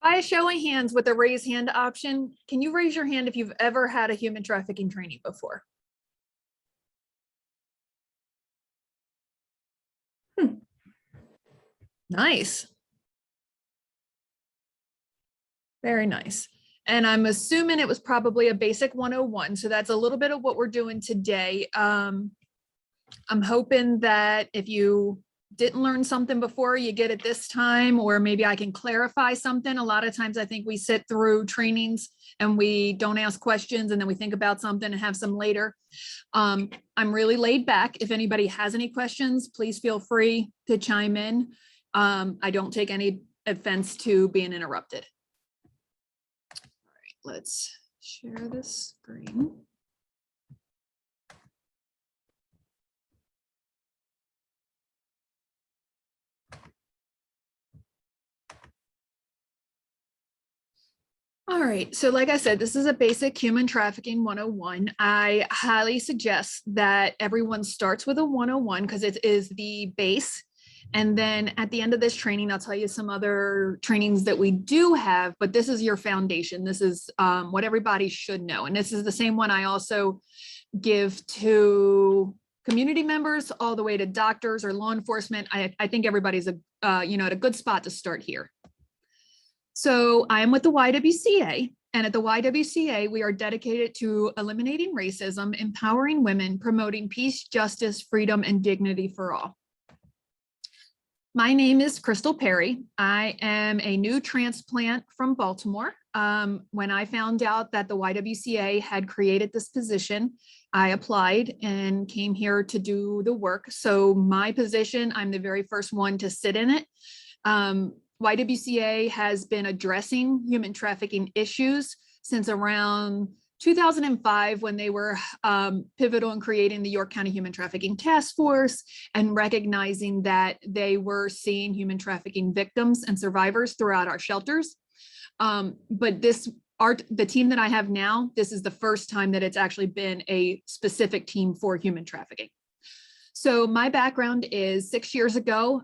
By a show of hands with a raise hand option, can you raise your hand if you've ever had a human trafficking training before? Nice. Very nice. And I'm assuming it was probably a basic 101. So that's a little bit of what we're doing today. I'm hoping that if you didn't learn something before, you get it this time, or maybe I can clarify something. A lot of times I think we sit through trainings and we don't ask questions and then we think about something and have some later. I'm really laid back. If anybody has any questions, please feel free to chime in. I don't take any offense to being interrupted. All right, let's share this screen. All right, so like I said, this is a basic human trafficking 101. I highly suggest that everyone starts with a 101 because it is the base. And then at the end of this training, I'll tell you some other trainings that we do have, but this is your foundation. This is what everybody should know. And this is the same one I also give to community members all the way to doctors or law enforcement. I think everybody's at a good spot to start here. So I am with the YWCA, and at the YWCA, we are dedicated to eliminating racism, empowering women, promoting peace, justice, freedom, and dignity for all. My name is Crystal Perry. I am a new transplant from Baltimore. When I found out that the YWCA had created this position, I applied and came here to do the work. So my position, I'm the very first one to sit in it. YWCA has been addressing human trafficking issues since around 2005, when they were pivotal in creating the York County Human Trafficking Task Force and recognizing that they were seeing human trafficking victims and survivors throughout our shelters. But the team that I have now, this is the first time that it's actually been a specific team for human trafficking. So my background is 6 years ago,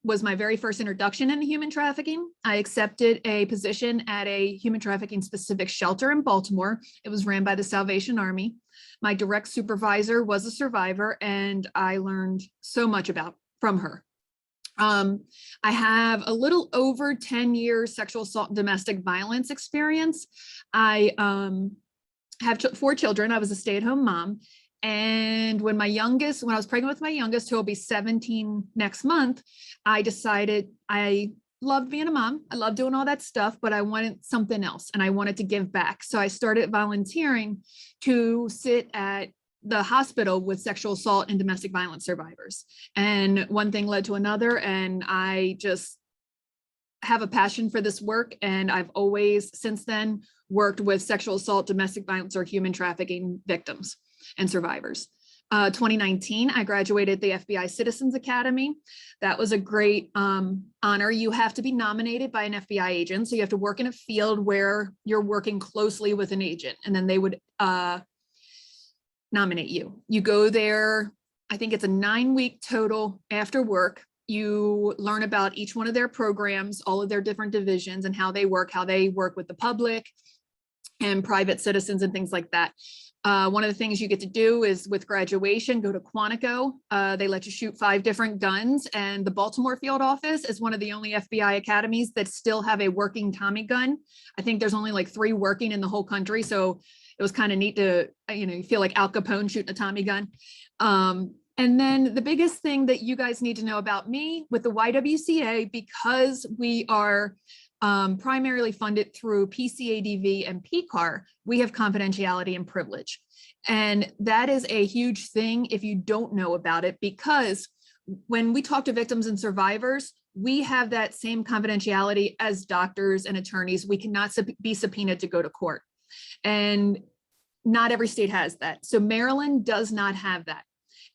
was my very first introduction into human trafficking. I accepted a position at a human trafficking specific shelter in Baltimore. It was ran by the Salvation Army. My direct supervisor was a survivor, and I learned so much from her. I have a little over 10 years sexual assault and domestic violence experience. I have 4 children. I was a stay-at-home mom. And when I was pregnant with my youngest, who will be 17 next month, I decided I loved being a mom. I love doing all that stuff, but I wanted something else and I wanted to give back. So I started volunteering to sit at the hospital with sexual assault and domestic violence survivors. And one thing led to another, and I just have a passion for this work. And I've always since then worked with sexual assault, domestic violence, or human trafficking victims and survivors. 2019, I graduated the FBI Citizens Academy. That was a great honor. You have to be nominated by an FBI agent. So you have to work in a field where you're working closely with an agent, and then they would nominate you. You go there, I think it's a 9-week total after work. You learn about each one of their programs, all of their different divisions and how they work with the public and private citizens and things like that. One of the things you get to do is with graduation, go to Quantico. They let you shoot 5 different guns, and the Baltimore field office is one of the only FBI academies that still have a working Tommy gun. I think there's only like 3 working in the whole country. So it was kind of neat to, you feel like Al Capone shooting a Tommy gun. And then the biggest thing that you guys need to know about me with the YWCA, because we are primarily funded through PCADV and PCAR, we have confidentiality and privilege. And that is a huge thing if you don't know about it, because when we talk to victims and survivors, we have that same confidentiality as doctors and attorneys. We cannot be subpoenaed to go to court. And not every state has that. So Maryland does not have that.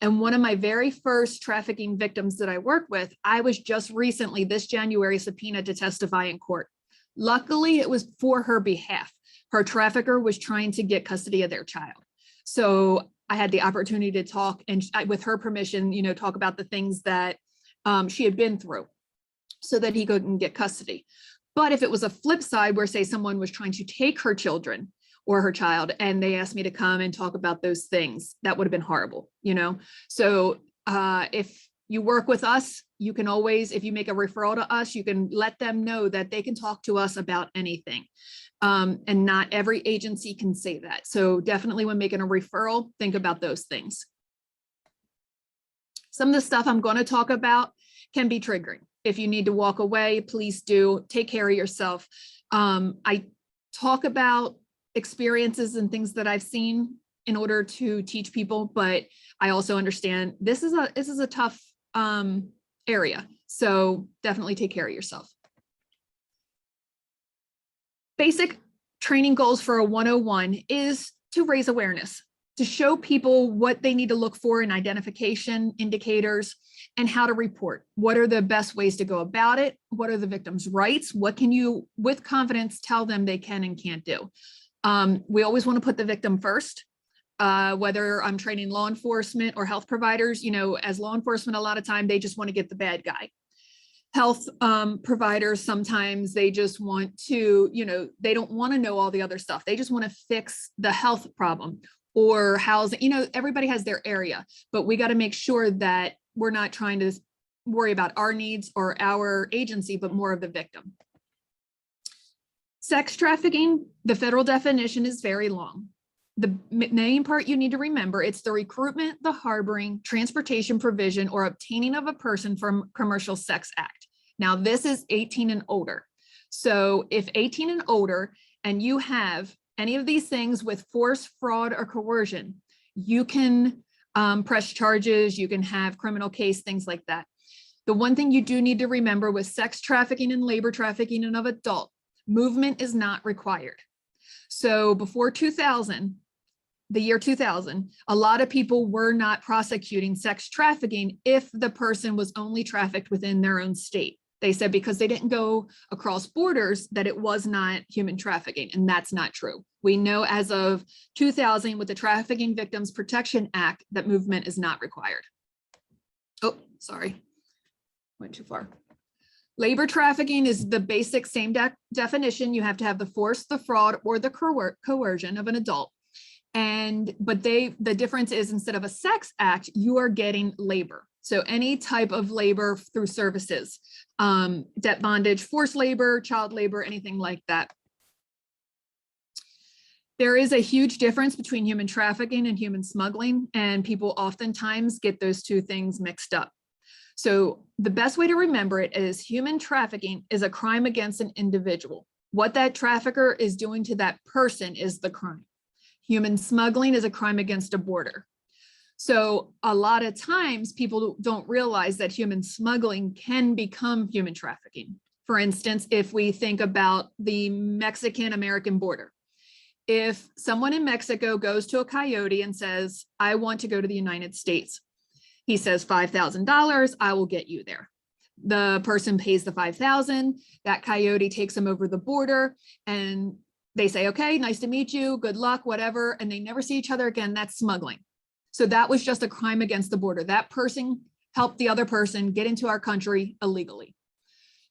And one of my very first trafficking victims that I work with, I was just recently this January subpoenaed to testify in court. Luckily, it was for her behalf. Her trafficker was trying to get custody of their child. So I had the opportunity to talk and with her permission, talk about the things that she had been through so that he couldn't get custody. But if it was a flip side where, say, someone was trying to take her children or her child and they asked me to come and talk about those things, that would have been horrible, you know? So if you work with us, you can always, if you make a referral to us, you can let them know that they can talk to us about anything. And not every agency can say that. So definitely when making a referral, think about those things. Some of the stuff I'm going to talk about can be triggering. If you need to walk away, please do. Take care of yourself. I talk about experiences and things that I've seen in order to teach people, but I also understand this is a tough area. So definitely take care of yourself. Basic training goals for a 101 is to raise awareness, to show people what they need to look for in identification indicators and how to report. What are the best ways to go about it? What are the victim's rights? What can you, with confidence, tell them they can and can't do? We always want to put the victim first, whether I'm training law enforcement or health providers. You know, as law enforcement, a lot of time they just want to get the bad guy. Health providers, sometimes they just want to, you know, they don't want to know all the other stuff. They just want to fix the health problem or housing. You know, everybody has their area, but we got to make sure that we're not trying to worry about our needs or our agency, but more of the victim. Sex trafficking, the federal definition is very long. The main part you need to remember, it's the recruitment, the harboring, transportation, provision, or obtaining of a person from commercial sex act. Now, this is 18 and older. So if 18 and older, and you have any of these things with force, fraud, or coercion, you can press charges, you can have criminal case, things like that. The one thing you do need to remember with sex trafficking and labor trafficking and of adult, movement is not required. So before 2000, the year 2000, a lot of people were not prosecuting sex trafficking if the person was only trafficked within their own state. They said because they didn't go across borders that it was not human trafficking, and that's not true. We know as of 2000 with the Trafficking Victims Protection Act that movement is not required. Oh, sorry, went too far. Labor trafficking is the basic same definition. You have to have the force, the fraud, or the coercion of an adult. But the difference is instead of a sex act, you are getting labor. So any type of labor through services, debt bondage, forced labor, child labor, anything like that. There is a huge difference between human trafficking and human smuggling, and people oftentimes get those two things mixed up. So the best way to remember it is human trafficking is a crime against an individual. What that trafficker is doing to that person is the crime. Human smuggling is a crime against a border. So a lot of times people don't realize that human smuggling can become human trafficking. For instance, if we think about the Mexican-American border, if someone in Mexico goes to a coyote and says, I want to go to the United States, he says $5,000, I will get you there. The person pays the $5,000, that coyote takes him over the border and they say, okay, nice to meet you, good luck, whatever, and they never see each other again. That's smuggling. So that was just a crime against the border. That person helped the other person get into our country illegally.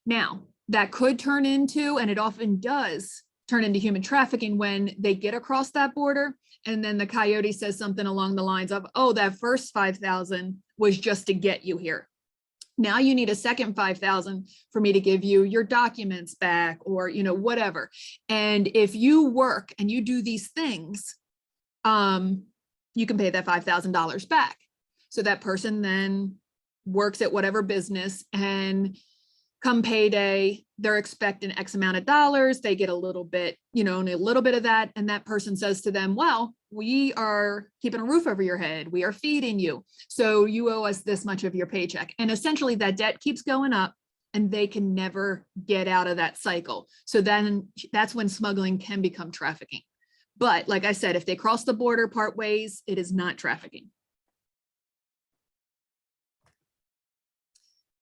Now, that could turn into, and it often does, turn into human trafficking when they get across that border and then the coyote says something along the lines of, oh, that first 5,000 was just to get you here. Now you need a second 5,000 for me to give you your documents back or, you know, whatever. And if you work and you do these things, you can pay that $5,000 back. So that person then works at whatever business and come payday, they're expecting X amount of dollars. They get a little bit, you know, a little bit of that. And that person says to them, well, we are keeping a roof over your head. We are feeding you. So you owe us this much of your paycheck. And essentially that debt keeps going up and they can never get out of that cycle. So then that's when smuggling can become trafficking. But like I said, if they cross the border part ways, it is not trafficking.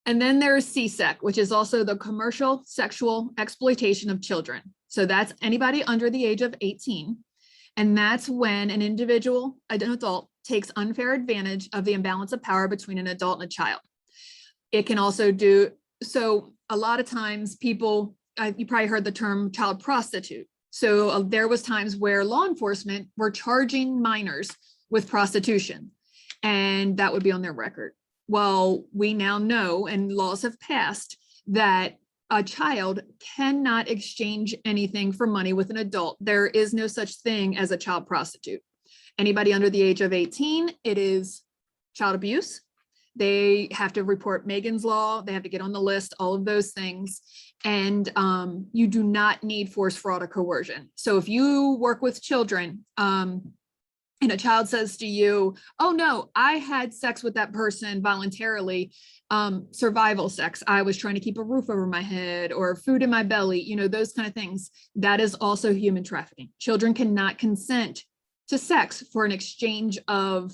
And then there's CSEC, which is also the commercial sexual exploitation of children. So that's anybody under the age of 18. And that's when an individual, an adult, takes unfair advantage of the imbalance of power between an adult and a child. It can also do, so a lot of times people you probably heard the term child prostitute. So there was times where law enforcement were charging minors with prostitution, and that would be on their record. Well, we now know, and laws have passed, that a child cannot exchange anything for money with an adult. There is no such thing as a child prostitute. Anybody under the age of 18, it is child abuse. They have to report Megan's Law. They have to get on the list, all of those things. And you do not need force, fraud, or coercion. So if you work with children, and a child says to you, oh no, I had sex with that person voluntarily, survival sex, I was trying to keep a roof over my head or food in my belly, you know, those kind of things, that is also human trafficking. Children cannot consent to sex for an exchange of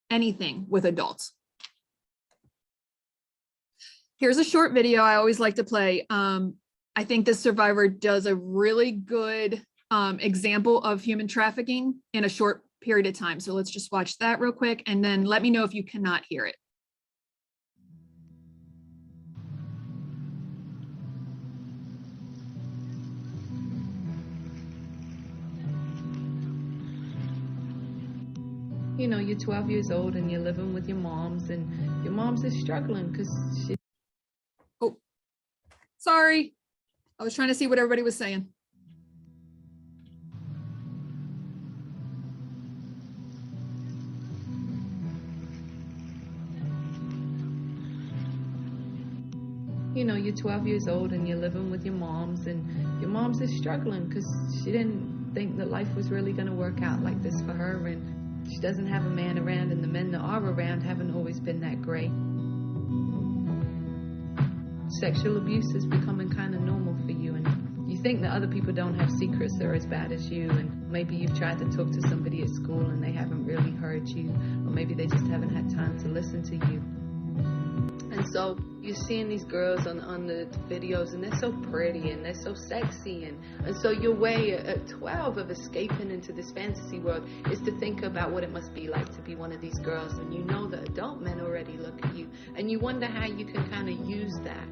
anything with adults. Here's a short video I always like to play. I think this survivor does a really good example of human trafficking in a short period of time. So let's just watch that real quick and then let me know if you cannot hear it. You know, you're 12 years old and you're living with your moms, and your mom's is struggling because she... Oh, sorry. I was trying to see what everybody was saying. You know, you're 12 years old and you're living with your moms, and your mom's is struggling because she didn't think that life was really going to work out like this for her, and she doesn't have a man around, and the men that are around haven't always been that great. Sexual abuse is becoming kind of normal for you, and you think that other people don't have secrets that are as bad as you, and maybe you've tried to talk to somebody at school and they haven't really heard you, or maybe they just haven't had time to listen to you. And so you're seeing these girls on the videos, and they're so pretty and they're so sexy, and so your way at 12 of escaping into this fantasy world is to think about what it must be like to be one of these girls, and you know that adult men already look at you, and you wonder how you can kind of use that.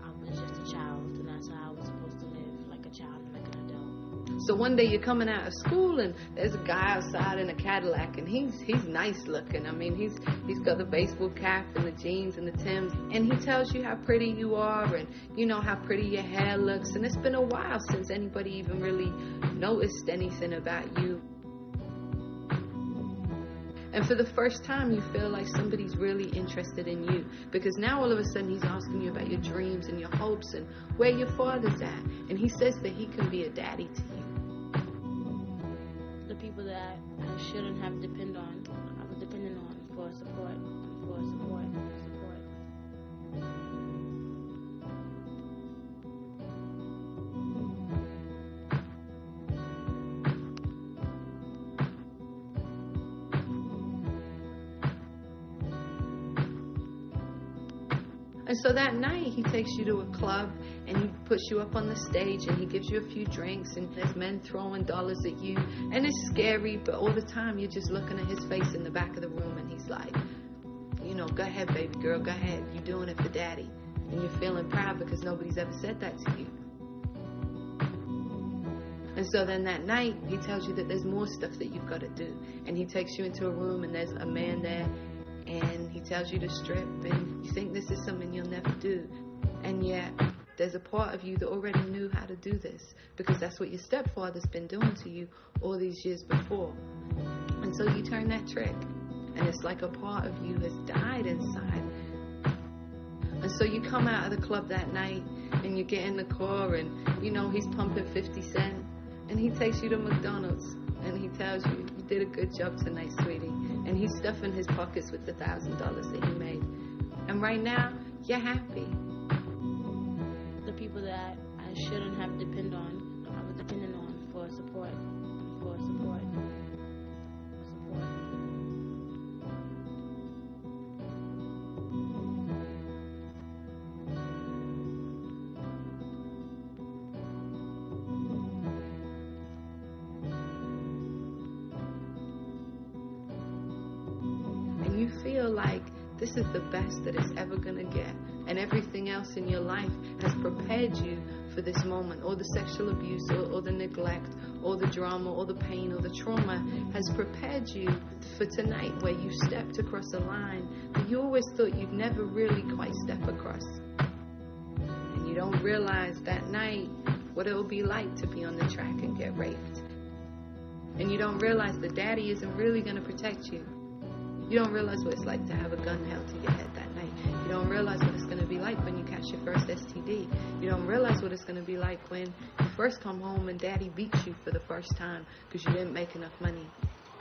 I was just a child, and that's how I was supposed to live, like a child and like an adult. So one day you're coming out of school and there's a guy outside in a Cadillac, and he's nice looking. I mean, he's got the baseball cap and the jeans and the Timbs, and he tells you how pretty you are, and you know how pretty your hair looks, and it's been a while since anybody even really noticed anything about you. And for the first time, you feel like somebody's really interested in you, because now all of a sudden he's asking you about your dreams and your hopes and where your father's at, and he says that he can be a daddy to you. The people that I shouldn't have depended on, I was dependent on for support. And so that night, he takes you to a club, and he puts you up on the stage, and he gives you a few drinks, and there's men throwing dollars at you, and it's scary, but all the time you're just looking at his face in the back of the room, and he's like, you know, go ahead, baby girl, go ahead, you're doing it for daddy, and you're feeling proud because nobody's ever said that to you. And so then that night, he tells you that there's more stuff that you've got to do, and he takes you into a room, and there's a man there, and he tells you to strip, and you think this is something you'll never do, and yet there's a part of you that already knew how to do this, because that's what your stepfather's been doing to you all these years before. And so you turn that trick, and it's like a part of you has died inside. And so you come out of the club that night, and you get in the car, and you know he's pumping 50 cents, and he takes you to McDonald's, and he tells you, you did a good job tonight, sweetie. And he's stuffing his pockets with the $1,000 that he made. And right now, you're happy. The people that I shouldn't have depended on, I was dependent on for support. You feel like this is the best that it's ever going to get. And everything else in your life has prepared you for this moment. All the sexual abuse, or the neglect, or the drama, or the pain, or the trauma has prepared you for tonight, where you stepped across a line that you always thought you'd never really quite step across. And you don't realize that night what it will be like to be on the track and get raped. And you don't realize that daddy isn't really going to protect you. You don't realize what it's like to have a gun held to your head that night. You don't realize what it's going to be like when you catch your first STD. You don't realize what it's going to be like when you first come home and daddy beats you for the first time because you didn't make enough money.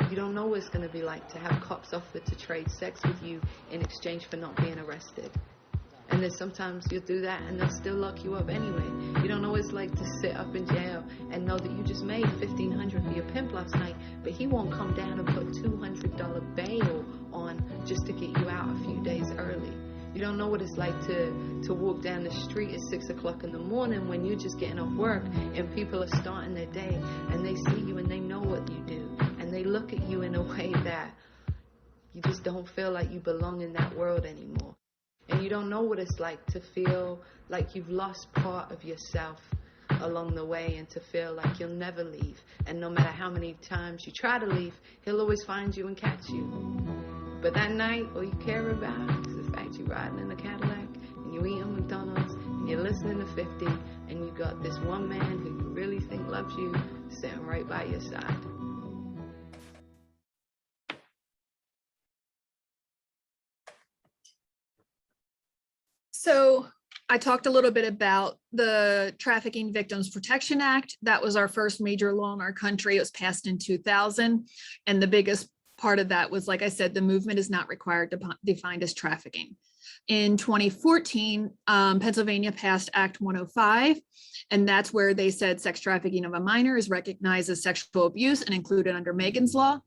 You don't know what it's going to be like to have cops offer to trade sex with you in exchange for not being arrested. And then sometimes you'll do that and they'll still lock you up anyway. You don't know what it's like to sit up in jail and know that you just made $1,500 for your pimp last night, but he won't come down and put $200 bail on just to get you out a few days early. You don't know what it's like to walk down the street at 6 o'clock in the morning when you're just getting off work and people are starting their day and they see you and they know what you do and they look at you in a way that you just don't feel like you belong in that world anymore. And you don't know what it's like to feel like you've lost part of yourself along the way and to feel like you'll never leave. And no matter how many times you try to leave, he'll always find you and catch you. But that night, all you care about is the fact you're riding in a Cadillac and you're eating McDonald's and you're listening to 50 and you got this one man who you really think loves you sitting right by your side. So I talked a little bit about the Trafficking Victims Protection Act. That was our first major law in our country. It was passed in 2000. And the biggest part of that was, like I said, the movement is not required to defined as trafficking. In 2014, Pennsylvania passed Act 105, and that's where they said sex trafficking of a minor is recognized as sexual abuse and included under Megan's Law.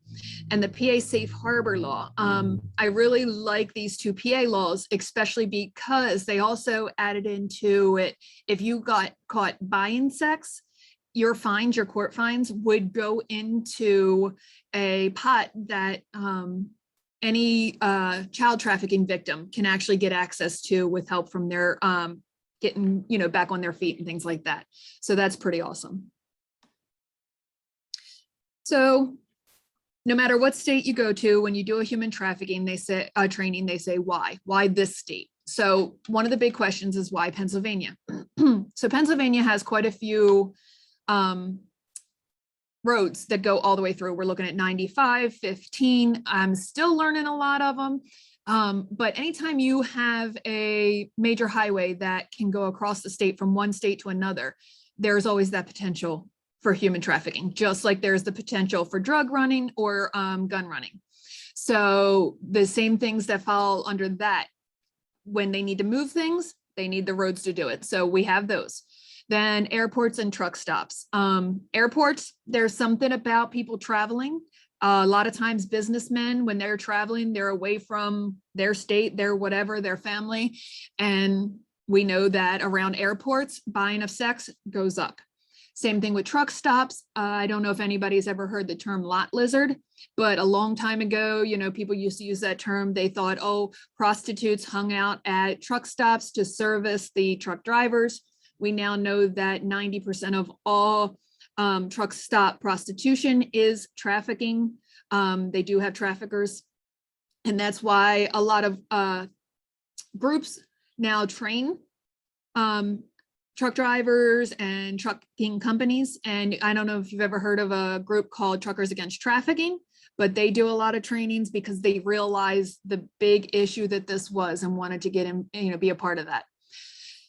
And the PA Safe Harbor Law. I really like these two PA laws, especially because they also added into it, if you got caught buying sex, your fines, your court fines would go into a pot that any child trafficking victim can actually get access to with help from their getting, back on their feet and things like that. So that's pretty awesome. So no matter what state you go to, when you do a human trafficking, they say training, they say why this state? So one of the big questions is why Pennsylvania? So Pennsylvania has quite a few roads that go all the way through. We're looking at 95, 15. I'm still learning a lot of them. But anytime you have a major highway that can go across the state from one state to another, there's always that potential for human trafficking, just like there's the potential for drug running or gun running. So the same things that fall under that, when they need to move things, they need the roads to do it. So we have those. Then airports and truck stops. Airports, there's something about people traveling. A lot of times businessmen, when they're traveling, they're away from their state, their whatever, their family. And we know that around airports, buying of sex goes up. Same thing with truck stops. I don't know if anybody's ever heard the term lot lizard, but a long time ago, people used to use that term. They thought, oh, prostitutes hung out at truck stops to service the truck drivers. We now know that 90% of all truck stop prostitution is trafficking. They do have traffickers. And that's why a lot of groups now train truck drivers and trucking companies. And I don't know if you've ever heard of a group called Truckers Against Trafficking, but they do a lot of trainings because they realized the big issue that this was and wanted to get in, be a part of that.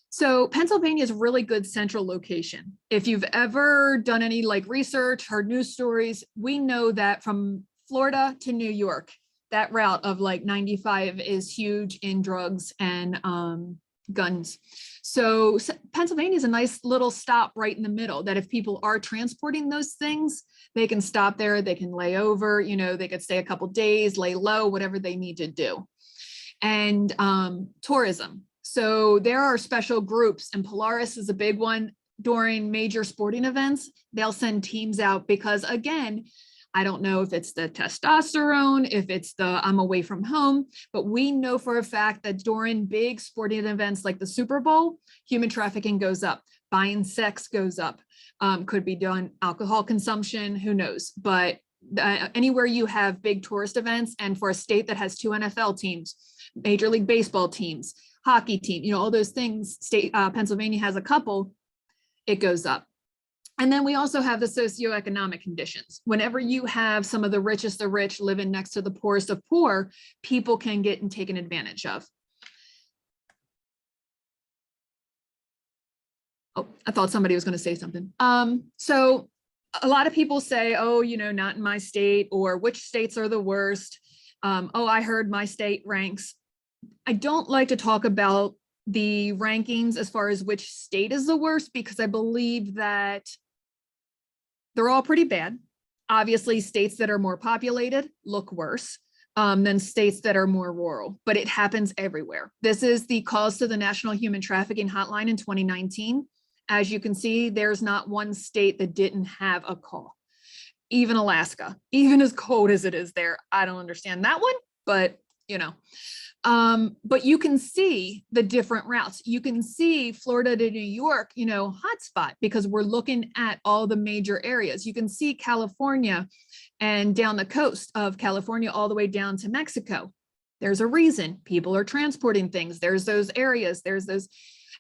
So Pennsylvania is a really good central location. If you've ever done any research, heard news stories, we know that from Florida to New York, that route of 95 is huge in drugs and guns. So Pennsylvania is a nice little stop right in the middle that if people are transporting those things, they can stop there, they can lay over, they could stay a couple days, lay low, whatever they need to do. And tourism. So there are special groups, and Polaris is a big one. During major sporting events, they'll send teams out because, again, I don't know if it's the testosterone, if it's the I'm away from home, but we know for a fact that during big sporting events like the Super Bowl, human trafficking goes up, buying sex goes up, could be done alcohol consumption, who knows, but anywhere you have big tourist events, and for a state that has 2 NFL teams, Major League Baseball teams, hockey team, all those things, Pennsylvania has a couple, it goes up. And then we also have the socioeconomic conditions. Whenever you have some of the richest of rich living next to the poorest of poor, people can get taken advantage of. Oh, I thought somebody was going to say something. So a lot of people say, oh, not in my state, or which states are the worst. Oh, I heard my state ranks. I don't like to talk about the rankings as far as which state is the worst, because I believe that they're all pretty bad. Obviously, states that are more populated look worse than states that are more rural, but it happens everywhere. This is the calls to the National Human Trafficking Hotline in 2019. As you can see, there's not one state that didn't have a call. Even Alaska, even as cold as it is there. I don't understand that one, but but you can see the different routes. You can see Florida to New York, hotspot, because we're looking at all the major areas. You can see California and down the coast of California all the way down to Mexico. There's a reason people are transporting things. There's those areas, there's those.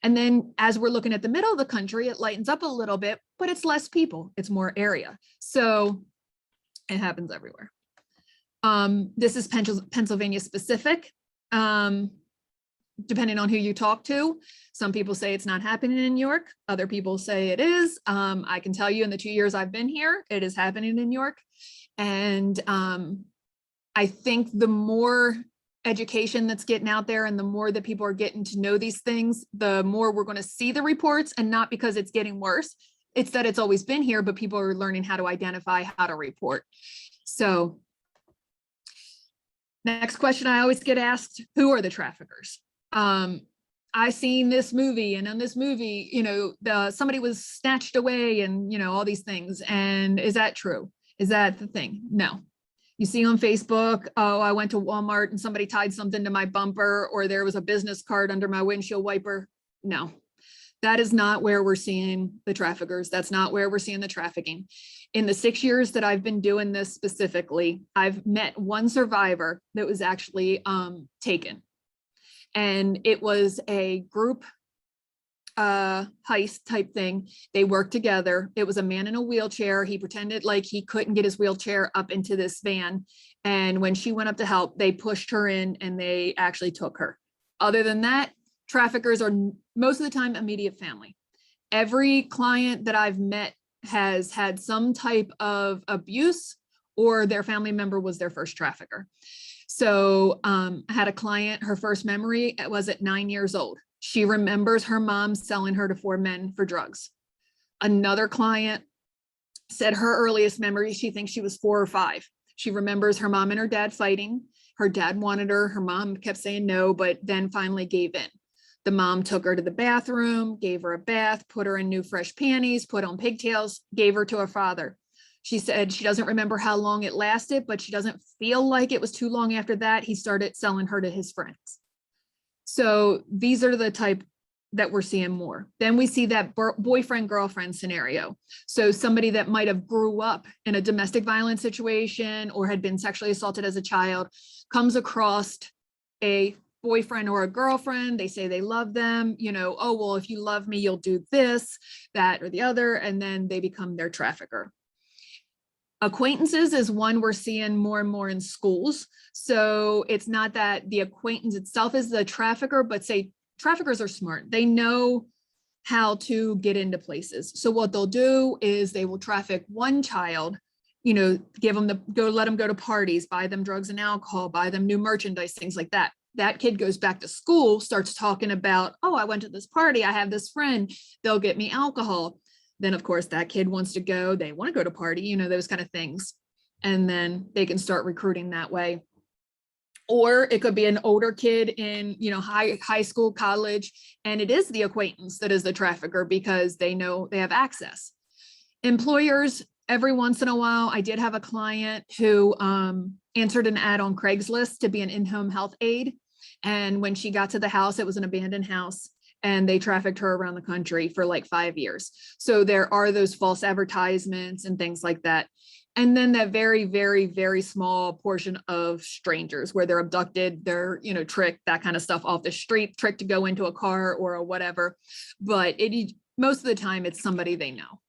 And then as we're looking at the middle of the country, it lightens up a little bit, but it's less people, it's more area. So it happens everywhere. This is Pennsylvania specific. Depending on who you talk to, some people say it's not happening in New York. Other people say it is. I can tell you in the 2 years I've been here, it is happening in New York. And I think the more education that's getting out there and the more that people are getting to know these things, the more we're going to see the reports, and not because it's getting worse. It's that it's always been here, but people are learning how to identify, how to report. So next question I always get asked, who are the traffickers? I seen this movie, and in this movie, somebody was snatched away and, all these things. And is that true? Is that the thing? No. You see on Facebook, oh, I went to Walmart and somebody tied something to my bumper, or there was a business card under my windshield wiper. No, that is not where we're seeing the traffickers. That's not where we're seeing the trafficking. In the 6 years that I've been doing this specifically, I've met one survivor that was actually taken. And it was a group heist type thing. They worked together. It was a man in a wheelchair. He pretended like he couldn't get his wheelchair up into this van. And when she went up to help, they pushed her in and they actually took her. Other than that, traffickers are most of the time immediate family. Every client that I've met has had some type of abuse, or their family member was their first trafficker. So I had a client, her first memory was at 9 years old. She remembers her mom selling her to 4 men for drugs. Another client said her earliest memory, she thinks she was 4 or 5. She remembers her mom and her dad fighting. Her dad wanted her. Her mom kept saying no, but then finally gave in. The mom took her to the bathroom, gave her a bath, put her in new fresh panties, put on pigtails, gave her to her father. She said she doesn't remember how long it lasted, but she doesn't feel like it was too long after that. He started selling her to his friends. So these are the type that we're seeing more. Then we see that boyfriend-girlfriend scenario. So somebody that might have grew up in a domestic violence situation or had been sexually assaulted as a child comes across a boyfriend or a girlfriend. They say they love them, oh, well, if you love me, you'll do this, that, or the other, and then they become their trafficker. Acquaintances is one we're seeing more and more in schools. So it's not that the acquaintance itself is the trafficker, but say traffickers are smart. They know how to get into places. So what they'll do is they will traffic one child, give them let them go to parties, buy them drugs and alcohol, buy them new merchandise, things like that. That kid goes back to school, starts talking about, oh, I went to this party, I have this friend, they'll get me alcohol. Then of course that kid wants to go, they want to go to party, those kind of things. And then they can start recruiting that way. Or it could be an older kid in, high school, college, and it is the acquaintance that is the trafficker because they know they have access. Employers every once in a while, I did have a client who answered an ad on Craigslist to be an in-home health aide. And when she got to the house, it was an abandoned house, and they trafficked her around the country for like 5 years. So there are those false advertisements and things like that. And then that very, very, very small portion of strangers where they're abducted, they're, tricked, that kind of stuff off the street, tricked to go into a car or a whatever. But most of the time it's somebody they know.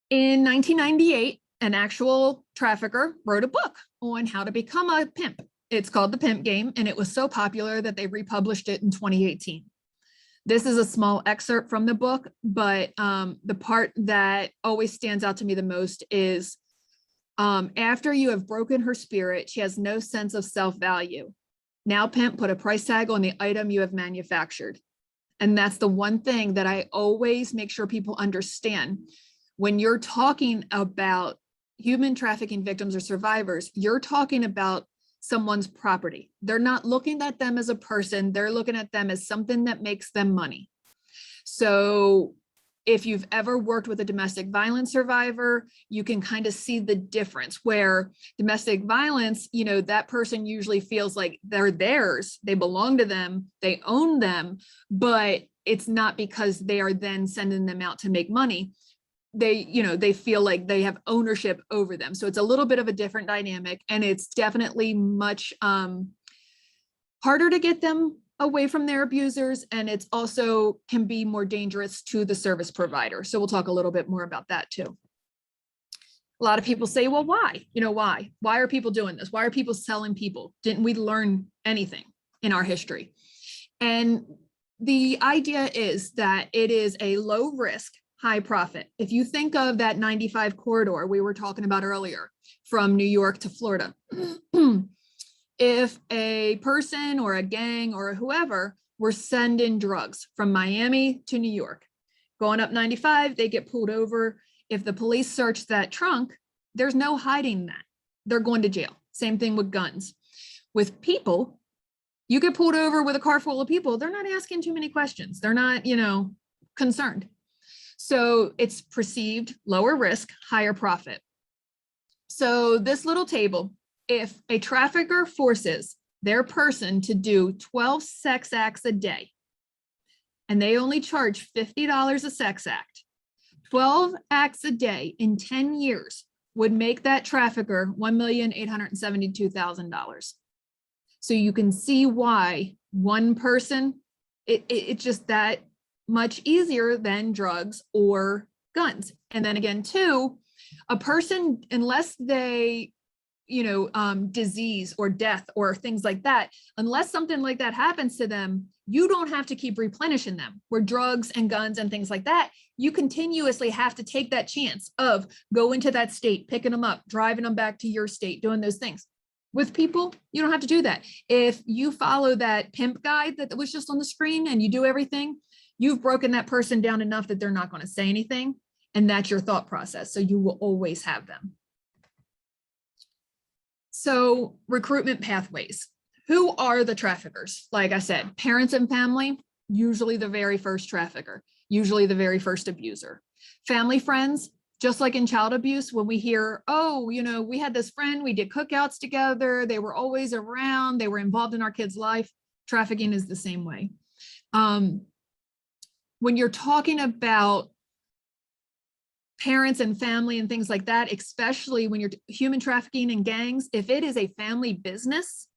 In 1998, an actual trafficker wrote a book on how to become a pimp. It's called The Pimp Game, and it was so popular that they republished it in 2018. This is a small excerpt from the book, but the part that always stands out to me the most is after you have broken her spirit, she has no sense of self-value. Now, pimp, put a price tag on the item you have manufactured. And that's the one thing that I always make sure people understand. When you're talking about human trafficking victims or survivors, you're talking about someone's property. They're not looking at them as a person. They're looking at them as something that makes them money. So if you've ever worked with a domestic violence survivor, you can kind of see the difference where domestic violence, that person usually feels like they're theirs, they belong to them, they own them, but it's not because they are then sending them out to make money. They feel like they have ownership over them. So it's a little bit of a different dynamic, and it's definitely much harder to get them away from their abusers. And it's also can be more dangerous to the service provider. So we'll talk a little bit more about that too. A lot of people say, well, why? Why are people doing this? Why are people selling people? Didn't we learn anything in our history? And the idea is that it is a low risk, high profit. If you think of that 95 corridor we were talking about earlier from New York to Florida, if a person or a gang or whoever were sending drugs from Miami to New York, going up 95, they get pulled over. If the police search that trunk, there's no hiding that. They're going to jail. Same thing with guns. With people, you get pulled over with a car full of people, they're not asking too many questions. They're not, concerned. So it's perceived lower risk, higher profit. So this little table, if a trafficker forces their person to do 12 sex acts a day, and they only charge $50 a sex act, 12 acts a day in 10 years would make that trafficker $1,872,000. So you can see why one person, it's just that much easier than drugs or guns. And then again, too, a person, unless they, disease or death or things like that, unless something like that happens to them, you don't have to keep replenishing them. Where drugs and guns and things like that, you continuously have to take that chance of going to that state, picking them up, driving them back to your state, doing those things. With people, you don't have to do that. If you follow that pimp guide that was just on the screen and you do everything, you've broken that person down enough that they're not going to say anything. And that's your thought process. So you will always have them. So recruitment pathways. Who are the traffickers? Like I said, parents and family, usually the very first trafficker, usually the very first abuser. Family friends, just like in child abuse, when we hear, oh, we had this friend, we did cookouts together, they were always around, they were involved in our kid's life. Trafficking is the same way. When you're talking about parents and family and things like that, especially when you're human trafficking and gangs, if it is a family business,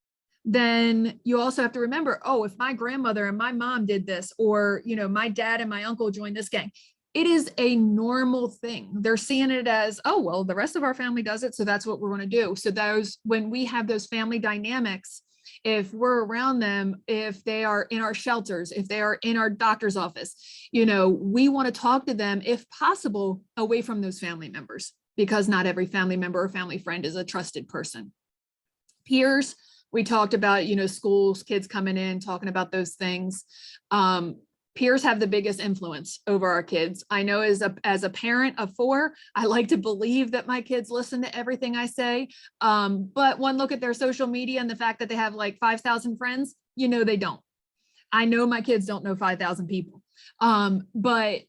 then you also have to remember, oh, if my grandmother and my mom did this, or, my dad and my uncle joined this gang, it is a normal thing. They're seeing it as, oh, well, the rest of our family does it, so that's what we're going to do. So when we have those family dynamics, if we're around them, if they are in our shelters, if they are in our doctor's office, we want to talk to them, if possible, away from those family members, because not every family member or family friend is a trusted person. Peers, we talked about, schools, kids coming in, talking about those things. Peers have the biggest influence over our kids. I know as a parent of 4, I like to believe that my kids listen to everything I say. But one look at their social media and the fact that they have like 5,000 friends, they don't. I know my kids don't know 5,000 people. But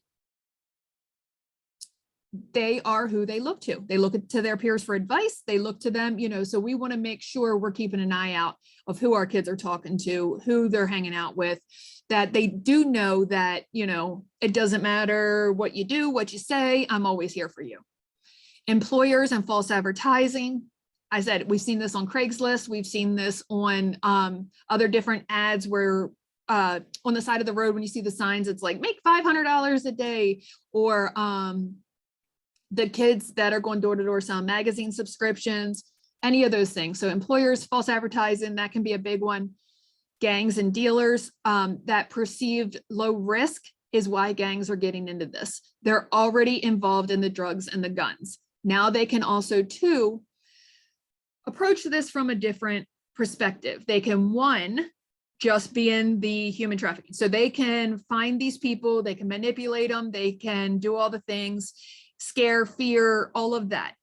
they are who they look to. They look to their peers for advice. They look to them, so we want to make sure we're keeping an eye out of who our kids are talking to, who they're hanging out with, that they do know that, it doesn't matter what you do, what you say, I'm always here for you. Employers and false advertising. I said, we've seen this on Craigslist. We've seen this on other different ads where on the side of the road, when you see the signs, it's like, make $500 a day, or the kids that are going door to door selling magazine subscriptions, any of those things. So employers, false advertising, that can be a big one. Gangs and dealers, that perceived low risk is why gangs are getting into this. They're already involved in the drugs and the guns. Now they can also too approach this from a different perspective. They can, one, just be in the human trafficking. So they can find these people, they can manipulate them, they can do all the things, scare, fear, all of that.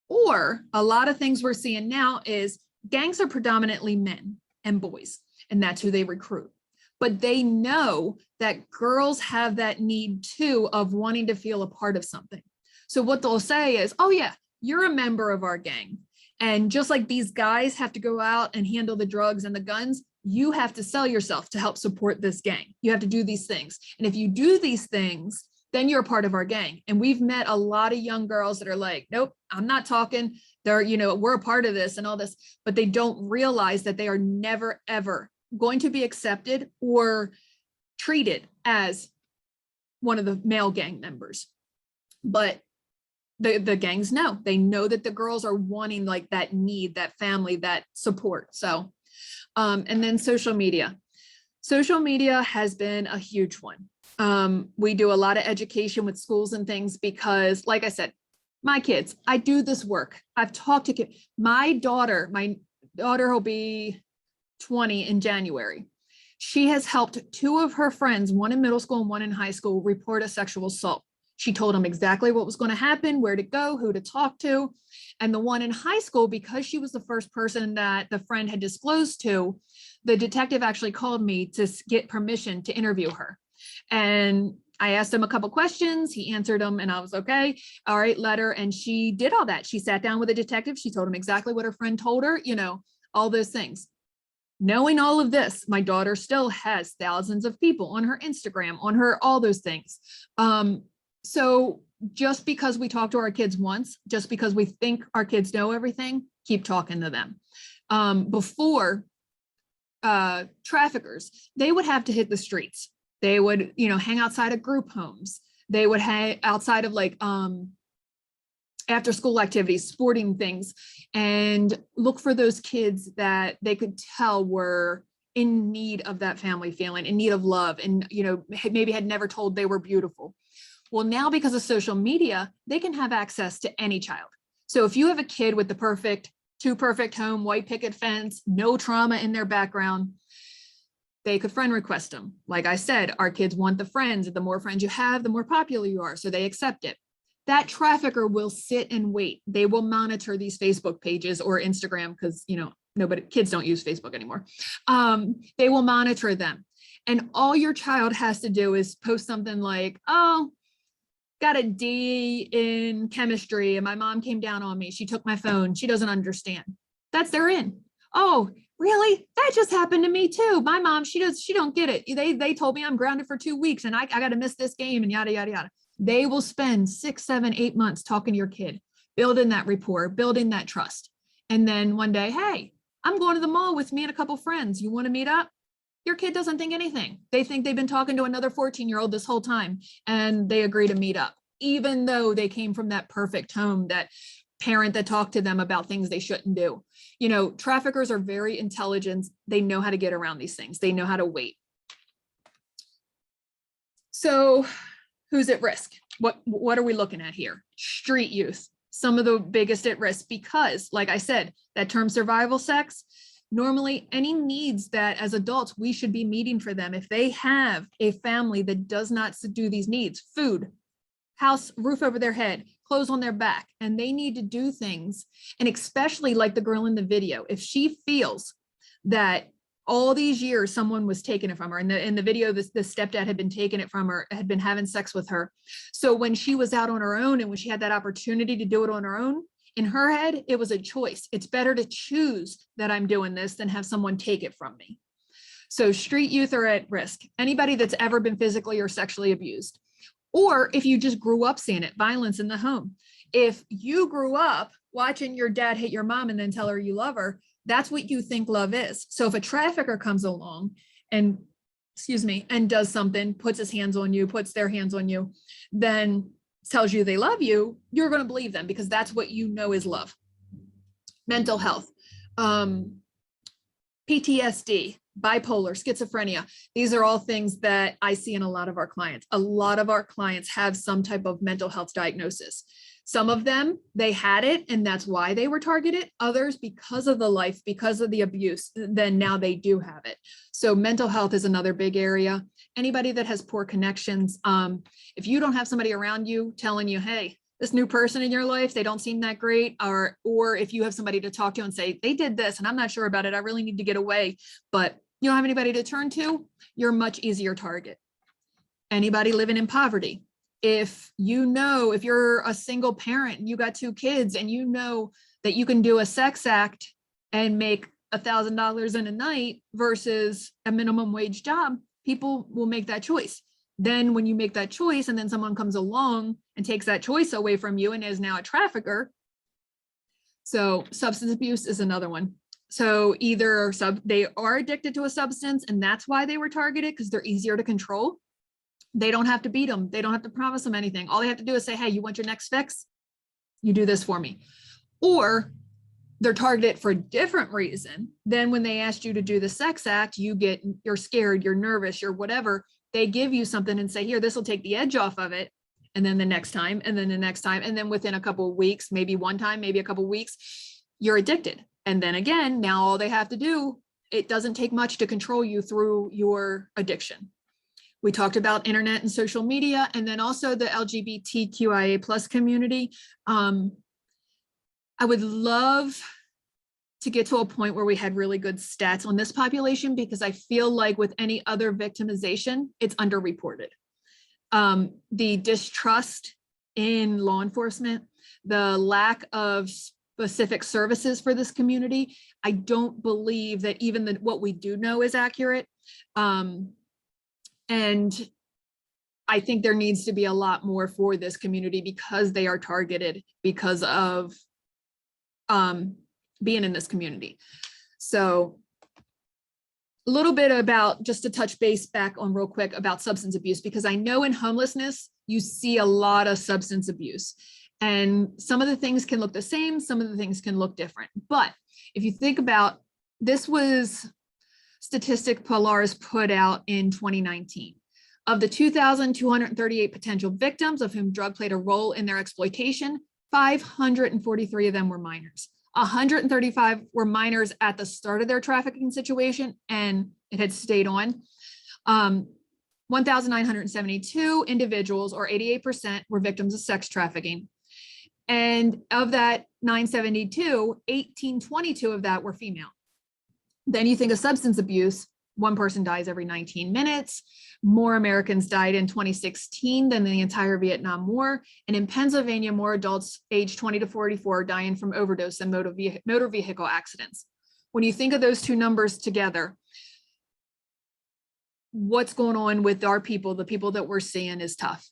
Or a lot of things we're seeing now is gangs are predominantly men and boys, and that's who they recruit. But they know that girls have that need too of wanting to feel a part of something. So what they'll say is, oh yeah, you're a member of our gang. And just like these guys have to go out and handle the drugs and the guns, you have to sell yourself to help support this gang. You have to do these things. And if you do these things, then you're a part of our gang. And we've met a lot of young girls that are like, nope, I'm not talking. They're, we're a part of this and all this, but they don't realize that they are never, ever going to be accepted or treated as one of the male gang members. But the gangs know, they know that the girls are wanting like that need, that family, that support. So, and then social media. Social media has been a huge one. We do a lot of education with schools and things because, like I said, my kids, I do this work. I've talked to kids. My daughter will be 20 in January. She has helped two of her friends, one in middle school and one in high school, report a sexual assault. She told them exactly what was going to happen, where to go, who to talk to. And the one in high school, because she was the first person that the friend had disclosed to, the detective actually called me to get permission to interview her. And I asked him a couple questions. He answered them and I was okay. All right, let her. And she did all that. She sat down with a detective. She told him exactly what her friend told her, all those things. Knowing all of this, my daughter still has thousands of people on her Instagram, on her, all those things. So just because we talk to our kids once, just because we think our kids know everything, keep talking to them. Before traffickers, they would have to hit the streets. They would, hang outside of group homes. They would hang outside of like after school activities, sporting things, and look for those kids that they could tell were in need of that family feeling, in need of love, and maybe had never told they were beautiful. Well, now because of social media, they can have access to any child. So if you have a kid with the perfect home, white picket fence, no trauma in their background, they could friend request them. Like I said, our kids want the friends. The more friends you have, the more popular you are. So they accept it. That trafficker will sit and wait. They will monitor these Facebook pages or Instagram because, kids don't use Facebook anymore. They will monitor them. And all your child has to do is post something like, oh, got a D in chemistry and my mom came down on me. She took my phone. She doesn't understand. They're in. Oh, really? That just happened to me too. My mom, she don't get it. They told me I'm grounded for 2 weeks and I got to miss this game and yada, yada, yada. They will spend 6, 7, 8 months talking to your kid, building that rapport, building that trust. And then one day, hey, I'm going to the mall with me and a couple friends. You want to meet up? Your kid doesn't think anything. They think they've been talking to another 14-year-old this whole time and they agree to meet up, even though they came from that perfect home, that parent that talked to them about things they shouldn't do. Traffickers are very intelligent. They know how to get around these things. They know how to wait. So who's at risk? What are we looking at here? Street youth, some of the biggest at risk because, like I said, that term survival sex, normally any needs that as adults we should be meeting for them. If they have a family that does not do these needs, food, house, roof over their head, clothes on their back, and they need to do things. And especially like the girl in the video, if she feels that all these years, someone was taking it from her. In the video, the stepdad had been taking it from her, had been having sex with her. So when she was out on her own and when she had that opportunity to do it on her own, in her head, it was a choice. It's better to choose that I'm doing this than have someone take it from me. So street youth are at risk. Anybody that's ever been physically or sexually abused, or if you just grew up seeing it, violence in the home. If you grew up watching your dad hit your mom and then tell her you love her, that's what you think love is. So if a trafficker comes along and, and does something, puts his hands on you, puts their hands on you, then tells you they love you, you're going to believe them because that's what you know is love. Mental health, PTSD, bipolar, schizophrenia. These are all things that I see in a lot of our clients. A lot of our clients have some type of mental health diagnosis. Some of them, they had it and that's why they were targeted. Others, because of the life, because of the abuse, then now they do have it. So mental health is another big area. Anybody that has poor connections, if you don't have somebody around you telling you, hey, this new person in your life, they don't seem that great, or if you have somebody to talk to and say, they did this and I'm not sure about it, I really need to get away, but you don't have anybody to turn to, you're a much easier target. Anybody living in poverty. If you're a single parent and you got 2 kids and you know that you can do a sex act and make $1,000 in a night versus a minimum wage job, people will make that choice. Then when you make that choice and then someone comes along and takes that choice away from you and is now a trafficker. So substance abuse is another one. So either they are addicted to a substance and that's why they were targeted because they're easier to control. They don't have to beat them. They don't have to promise them anything. All they have to do is say, hey, you want your next fix? You do this for me. Or they're targeted for a different reason. Then when they asked you to do the sex act, you're scared, you're nervous, you're whatever. They give you something and say, here, this will take the edge off of it. And then the next time, and then the next time. And then within a couple of weeks, maybe one time, maybe a couple of weeks, you're addicted. And then again, now all they have to do, it doesn't take much to control you through your addiction. We talked about internet and social media, and then also the LGBTQIA plus community. I would love to get to a point where we had really good stats on this population because I feel like with any other victimization, it's underreported. The distrust in law enforcement, the lack of specific services for this community, I don't believe that even what we do know is accurate. And I think there needs to be a lot more for this community because they are targeted because of being in this community. So a little bit about, just to touch base back on real quick about substance abuse, because I know in homelessness, you see a lot of substance abuse and some of the things can look the same, some of the things can look different. But if you think about, this was statistic Polaris put out in 2019. Of the 2,238 potential victims of whom drug played a role in their exploitation, 543 of them were minors. 135 were minors at the start of their trafficking situation, and it had stayed on. 1,972 individuals, or 88%, were victims of sex trafficking. And of that 972, 1,822 of that were female. Then you think of substance abuse, one person dies every 19 minutes. More Americans died in 2016 than the entire Vietnam War. And in Pennsylvania, more adults aged 20 to 44 are dying from overdose and motor vehicle accidents. When you think of those two numbers together, what's going on with our people, the people that we're seeing is tough.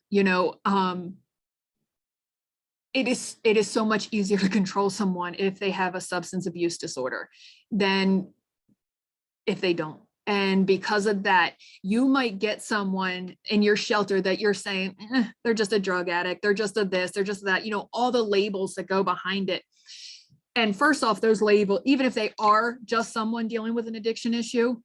It is so much easier to control someone if they have a substance abuse disorder than if they don't. And because of that, you might get someone in your shelter that you're saying, they're just a drug addict, they're just a this, they're just that, all the labels that go behind it. And first off, those labels, even if they are just someone dealing with an addiction issue,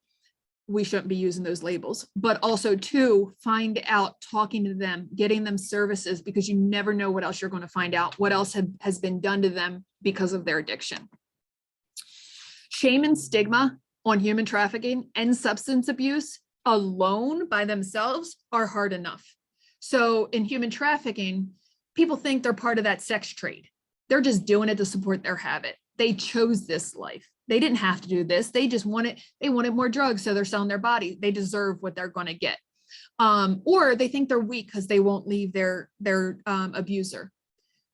we shouldn't be using those labels. But also to find out, talking to them, getting them services, because you never know what else you're going to find out, what else has been done to them because of their addiction. Shame and stigma on human trafficking and substance abuse alone by themselves are hard enough. So in human trafficking, people think they're part of that sex trade. They're just doing it to support their habit. They chose this life. They didn't have to do this. They just they wanted more drugs. So they're selling their body. They deserve what they're going to get. Or they think they're weak because they won't leave their abuser.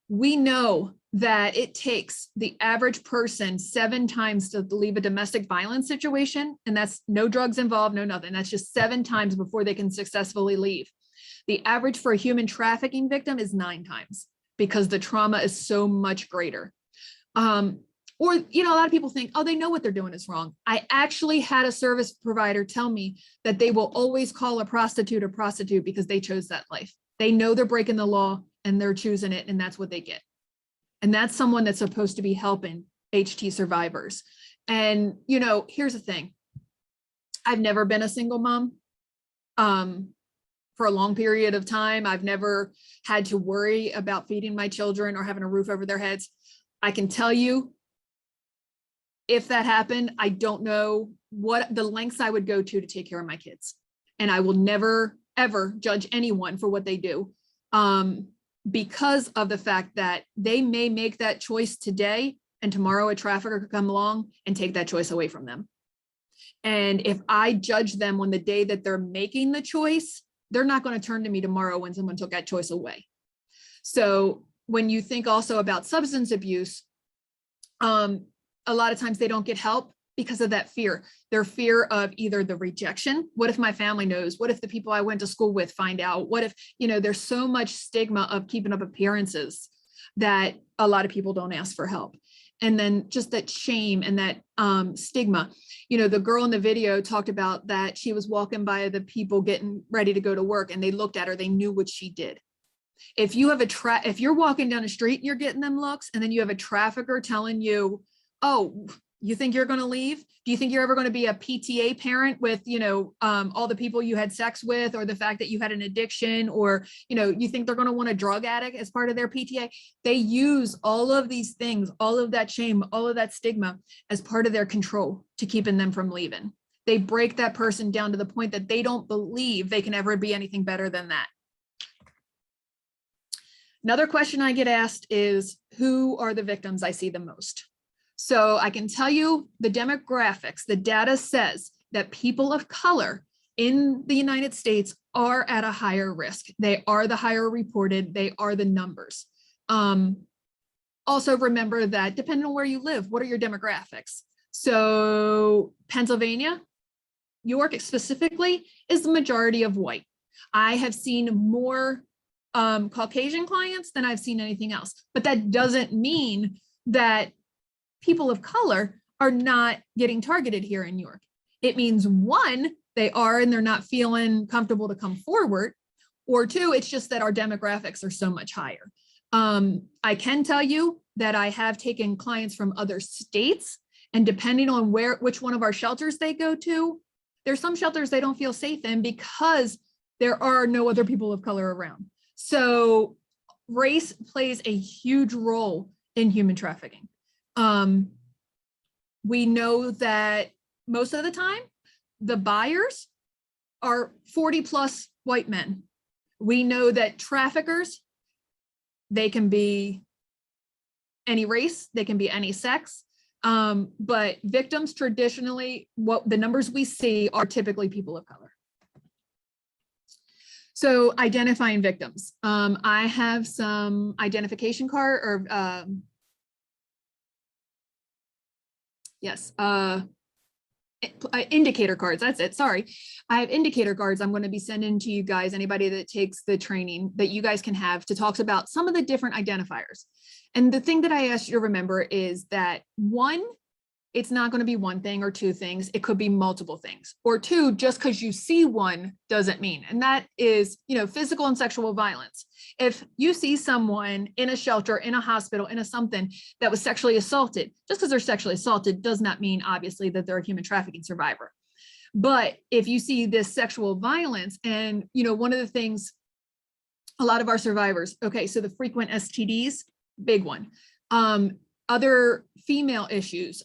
We know that it takes the average person 7 times to leave a domestic violence situation. And that's no drugs involved, no nothing. That's just 7 times before they can successfully leave. The average for a human trafficking victim is 9 times because the trauma is so much greater. Or, a lot of people think, oh, they know what they're doing is wrong. I actually had a service provider tell me that they will always call a prostitute because they chose that life. They know they're breaking the law and they're choosing it, and that's what they get. And that's someone that's supposed to be helping HT survivors. And, here's the thing. I've never been a single mom for a long period of time. I've never had to worry about feeding my children or having a roof over their heads. I can tell you, if that happened, I don't know what the lengths I would go to take care of my kids. And I will never, ever judge anyone for what they do because of the fact that they may make that choice today and tomorrow a trafficker could come along and take that choice away from them. And if I judge them on the day that they're making the choice, they're not going to turn to me tomorrow when someone took that choice away. So when you think also about substance abuse, a lot of times they don't get help because of that fear. Their fear of either the rejection. What if my family knows? What if the people I went to school with find out? What if, there's so much stigma of keeping up appearances that a lot of people don't ask for help. And then just that shame and that stigma. The girl in the video talked about that she was walking by the people getting ready to go to work and they looked at her, they knew what she did. If you have if you're walking down the street and you're getting them looks, and then you have a trafficker telling you, oh, you think you're going to leave? Do you think you're ever going to be a PTA parent with, all the people you had sex with, or the fact that you had an addiction, or, you think they're going to want a drug addict as part of their PTA? They use all of these things, all of that shame, all of that stigma as part of their control to keeping them from leaving. They break that person down to the point that they don't believe they can ever be anything better than that. Another question I get asked is, who are the victims I see the most? So I can tell you the demographics, the data says that people of color in the United States are at a higher risk. They are the higher reported, they are the numbers. Also remember that depending on where you live, what are your demographics? So Pennsylvania, York specifically, is the majority of white. I have seen more Caucasian clients than I've seen anything else, but that doesn't mean that people of color are not getting targeted here in New York. It means 1, they are and they're not feeling comfortable to come forward, or 2, it's just that our demographics are so much higher. I can tell you that I have taken clients from other states, and depending on which one of our shelters they go to, there's some shelters they don't feel safe in because there are no other people of color around. So race plays a huge role in human trafficking. We know that most of the time, the buyers are 40 plus white men. We know that traffickers, they can be any race, they can be any sex, but victims traditionally, what the numbers we see are typically people of color. So identifying victims. I have some identification card or indicator cards. That's it. Sorry. I have indicator cards I'm going to be sending to you guys, anybody that takes the training that you guys can have, to talk about some of the different identifiers. And the thing that I asked you to remember is that 1, it's not going to be 1 thing or 2 things. It could be multiple things. Or 2, just because you see 1 doesn't mean. And that is, physical and sexual violence. If you see someone in a shelter, in a hospital, in a something that was sexually assaulted, just because they're sexually assaulted does not mean, obviously, that they're a human trafficking survivor. But if you see this sexual violence, and, one of the things, a lot of our survivors, okay, so the frequent STDs, big one. Other female issues,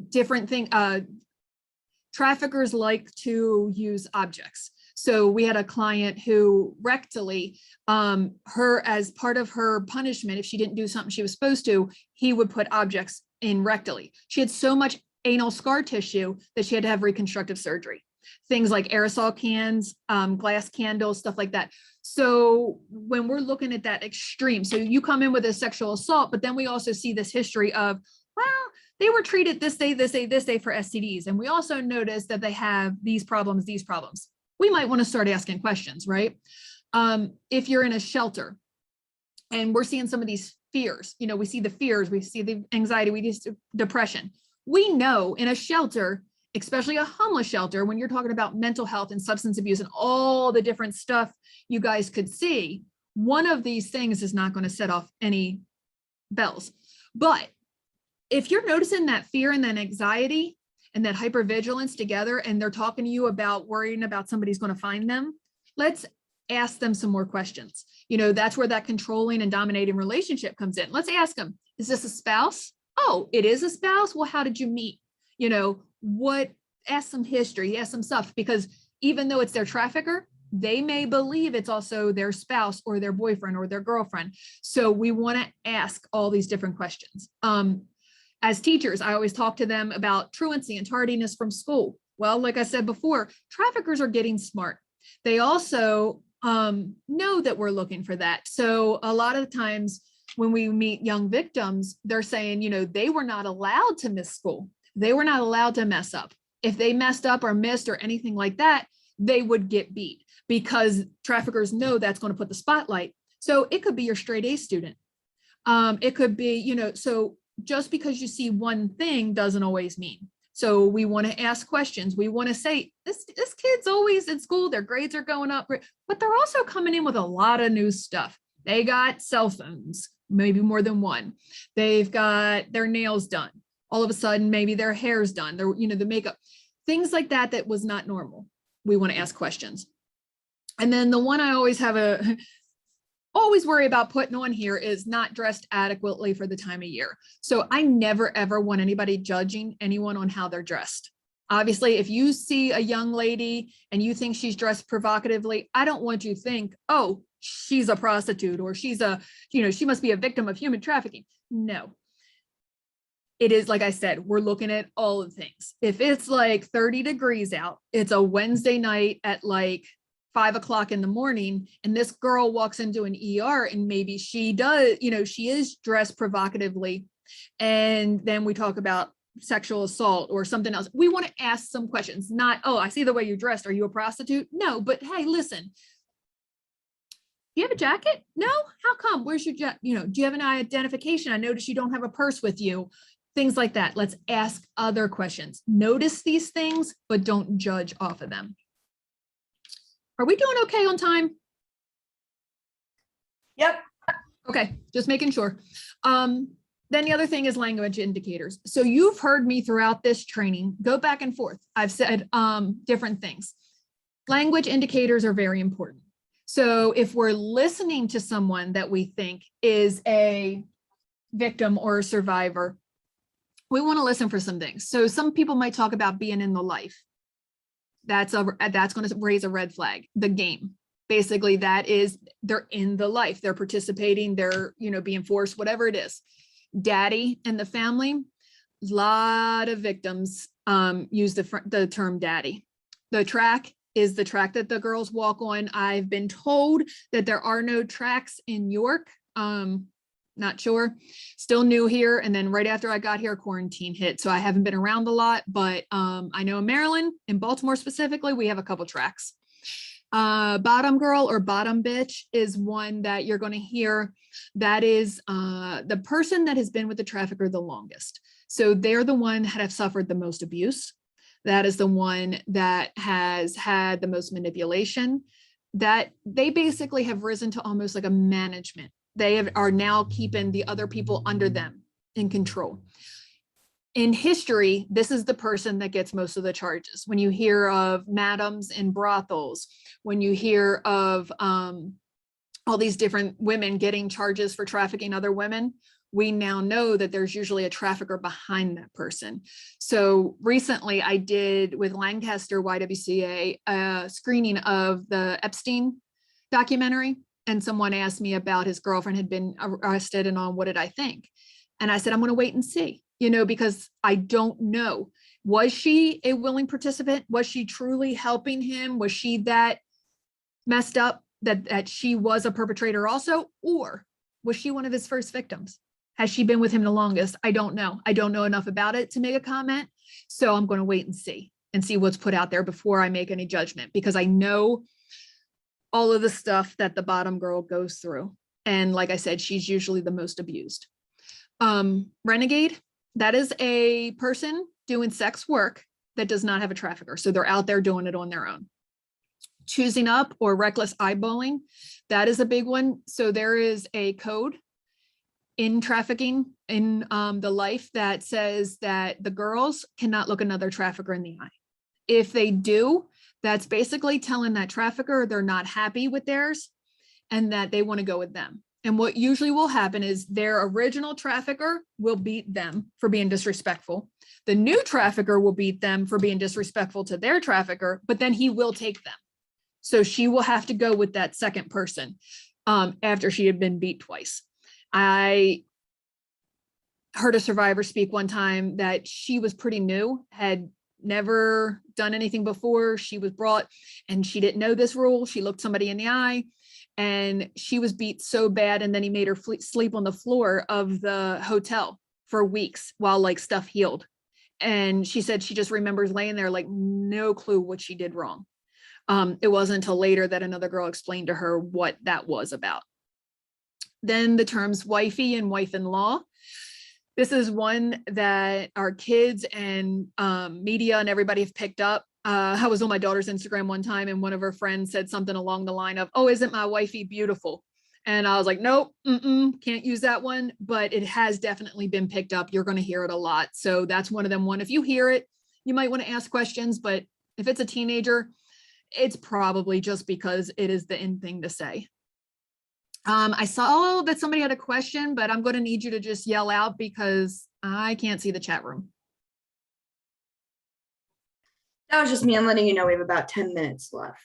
different thing. Traffickers like to use objects. So we had a client who rectally, her as part of her punishment, if she didn't do something she was supposed to, he would put objects in rectally. She had so much anal scar tissue that she had to have reconstructive surgery. Things like aerosol cans, glass candles, stuff like that. So when we're looking at that extreme, so you come in with a sexual assault, but then we also see this history of, well, they were treated this day for STDs. And we also notice that they have these problems. We might want to start asking questions, right? If you're in a shelter and we're seeing some of these fears, we see the fears, we see the anxiety, we see depression. We know in a shelter, especially a homeless shelter, when you're talking about mental health and substance abuse and all the different stuff you guys could see, one of these things is not going to set off any bells. But if you're noticing that fear and that anxiety and that hypervigilance together, and they're talking to you about worrying about somebody's going to find them, let's ask them some more questions. That's where that controlling and dominating relationship comes in. Let's ask them, is this a spouse? Oh, it is a spouse. Well, how did you meet? Ask some history, ask some stuff, because even though it's their trafficker, they may believe it's also their spouse or their boyfriend or their girlfriend. So we want to ask all these different questions. As teachers, I always talk to them about truancy and tardiness from school. Well, like I said before, traffickers are getting smart. They also know that we're looking for that. So a lot of times when we meet young victims, they're saying, they were not allowed to miss school. They were not allowed to mess up. If they messed up or missed or anything like that, they would get beat, because traffickers know that's going to put the spotlight. So it could be your straight A student. It could be, so just because you see one thing doesn't always mean. So we want to ask questions. We want to say, this kid's always in school, their grades are going up, but they're also coming in with a lot of new stuff. They got cell phones, maybe more than one. They've got their nails done. All of a sudden, maybe their hair's done, the makeup, things like that, that was not normal. We want to ask questions. And then the one I always always worry about putting on here is not dressed adequately for the time of year. So I never, ever want anybody judging anyone on how they're dressed. Obviously, if you see a young lady and you think she's dressed provocatively, I don't want you to think, oh, she's a prostitute, or she's she must be a victim of human trafficking. No. It is, like I said, we're looking at all of the things. If it's like 30 degrees out, it's a Wednesday night at like 5 o'clock in the morning, and this girl walks into an ER and maybe she does, she is dressed provocatively. And then we talk about sexual assault or something else. We want to ask some questions, not, oh, I see the way you're dressed. Are you a prostitute? No, but hey, listen, do you have a jacket? No? How come? Where's your jacket? Do you have an identification? I notice you don't have a purse with you. Things like that. Let's ask other questions. Notice these things, but don't judge off of them. Are we doing okay on time? Yep. Okay, just making sure. Then the other thing is language indicators. So you've heard me throughout this training go back and forth. I've said different things. Language indicators are very important. So if we're listening to someone that we think is a victim or a survivor, we want to listen for some things. So some people might talk about being in the life. That's going to raise a red flag. The game, basically, that is, they're in the life, they're participating, they're being forced, whatever it is. Daddy and the family, a lot of victims use the term daddy. The track is the track that the girls walk on. I've been told that there are no tracks in York. Not sure, still new here. And then right after I got here, quarantine hit. So I haven't been around a lot, but I know in Maryland, in Baltimore specifically, we have a couple tracks. Bottom girl or bottom bitch is one that you're going to hear. That is the person that has been with the trafficker the longest. So they're the one that have suffered the most abuse. That is the one that has had the most manipulation, that they basically have risen to almost like a management. They are now keeping the other people under them in control. In history, this is the person that gets most of the charges. When you hear of madams in brothels, when you hear of all these different women getting charges for trafficking other women, we now know that there's usually a trafficker behind that person. So recently I did with Lancaster YWCA a screening of the Epstein documentary. And someone asked me about his girlfriend had been arrested and on what did I think? And I said, I'm going to wait and see. because I don't know. Was she a willing participant? Was she truly helping him? Was she that messed up that she was a perpetrator also? Or was she one of his first victims? Has she been with him the longest? I don't know. I don't know enough about it to make a comment. So I'm going to wait and see what's put out there before I make any judgment, because I know all of the stuff that the bottom girl goes through. And like I said, she's usually the most abused. Renegade, that is a person doing sex work that does not have a trafficker. So they're out there doing it on their own. Choosing up or reckless eyeballing, that is a big one. So there is a code in trafficking in the life that says that the girls cannot look another trafficker in the eye. If they do, that's basically telling that trafficker they're not happy with theirs and that they want to go with them. And what usually will happen is their original trafficker will beat them for being disrespectful. The new trafficker will beat them for being disrespectful to their trafficker, but then he will take them. So she will have to go with that second person after she had been beat twice. I heard a survivor speak one time that she was pretty new, had never done anything before. She was brought and she didn't know this rule. She looked somebody in the eye and she was beat so bad. And then he made her sleep on the floor of the hotel for weeks while like stuff healed. And she said she just remembers laying there like no clue what she did wrong. It wasn't until later that another girl explained to her what that was about. Then the terms wifey and wife-in-law. This is one that our kids and media and everybody have picked up. I was on my daughter's Instagram one time and one of her friends said something along the line of, "Oh, isn't my wifey beautiful?" And I was like, nope, can't use that one, but it has definitely been picked up. You're going to hear it a lot. So that's one of them. If you hear it, you might want to ask questions, but if it's a teenager, it's probably just because it is the in thing to say. I saw that somebody had a question, but I'm going to need you to just yell out because I can't see the chat room. That was just me. I'm letting you know we have about 10 minutes left.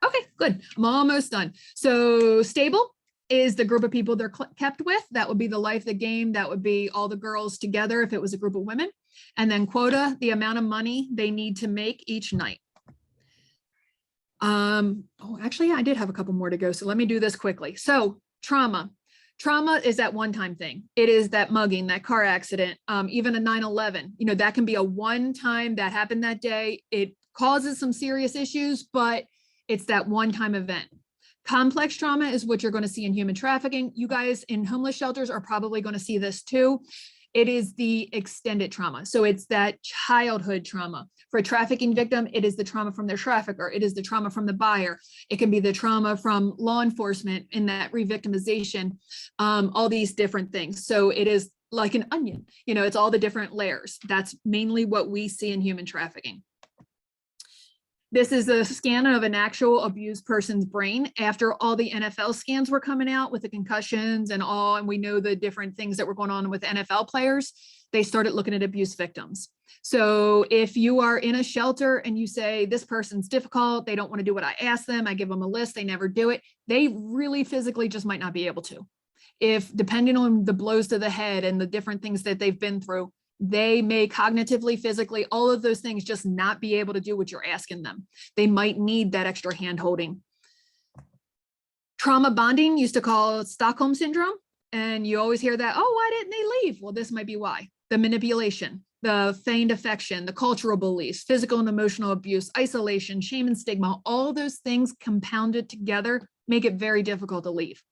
Okay, good. I'm almost done. So stable is the group of people they're kept with. That would be the life, the game. That would be all the girls together if it was a group of women. And then quota, the amount of money they need to make each night. Oh, actually, I did have a couple more to go. So let me do this quickly. So trauma is that one-time thing. It is that mugging, that car accident, even a 9/11, that can be a one-time that happened that day. It causes some serious issues, but it's that one-time event. Complex trauma is what you're going to see in human trafficking. You guys in homeless shelters are probably going to see this too. It is the extended trauma. So it's that childhood trauma. For a trafficking victim, it is the trauma from their trafficker. It is the trauma from the buyer. It can be the trauma from law enforcement in that re-victimization, all these different things. So it is like an onion, it's all the different layers. That's mainly what we see in human trafficking. This is a scan of an actual abused person's brain after all the NFL scans were coming out with the concussions and all, and we know the different things that were going on with NFL players. They started looking at abuse victims. So if you are in a shelter and you say, this person's difficult, they don't want to do what I ask them, I give them a list, they never do it, they really physically just might not be able to. If depending on the blows to the head and the different things that they've been through, they may cognitively, physically, all of those things just not be able to do what you're asking them. They might need that extra hand holding. Trauma bonding used to call it Stockholm syndrome. And you always hear that, oh, why didn't they leave? Well, this might be why. The manipulation, the feigned affection, the cultural beliefs, physical and emotional abuse, isolation, shame and stigma, all those things compounded together make it very difficult to leave.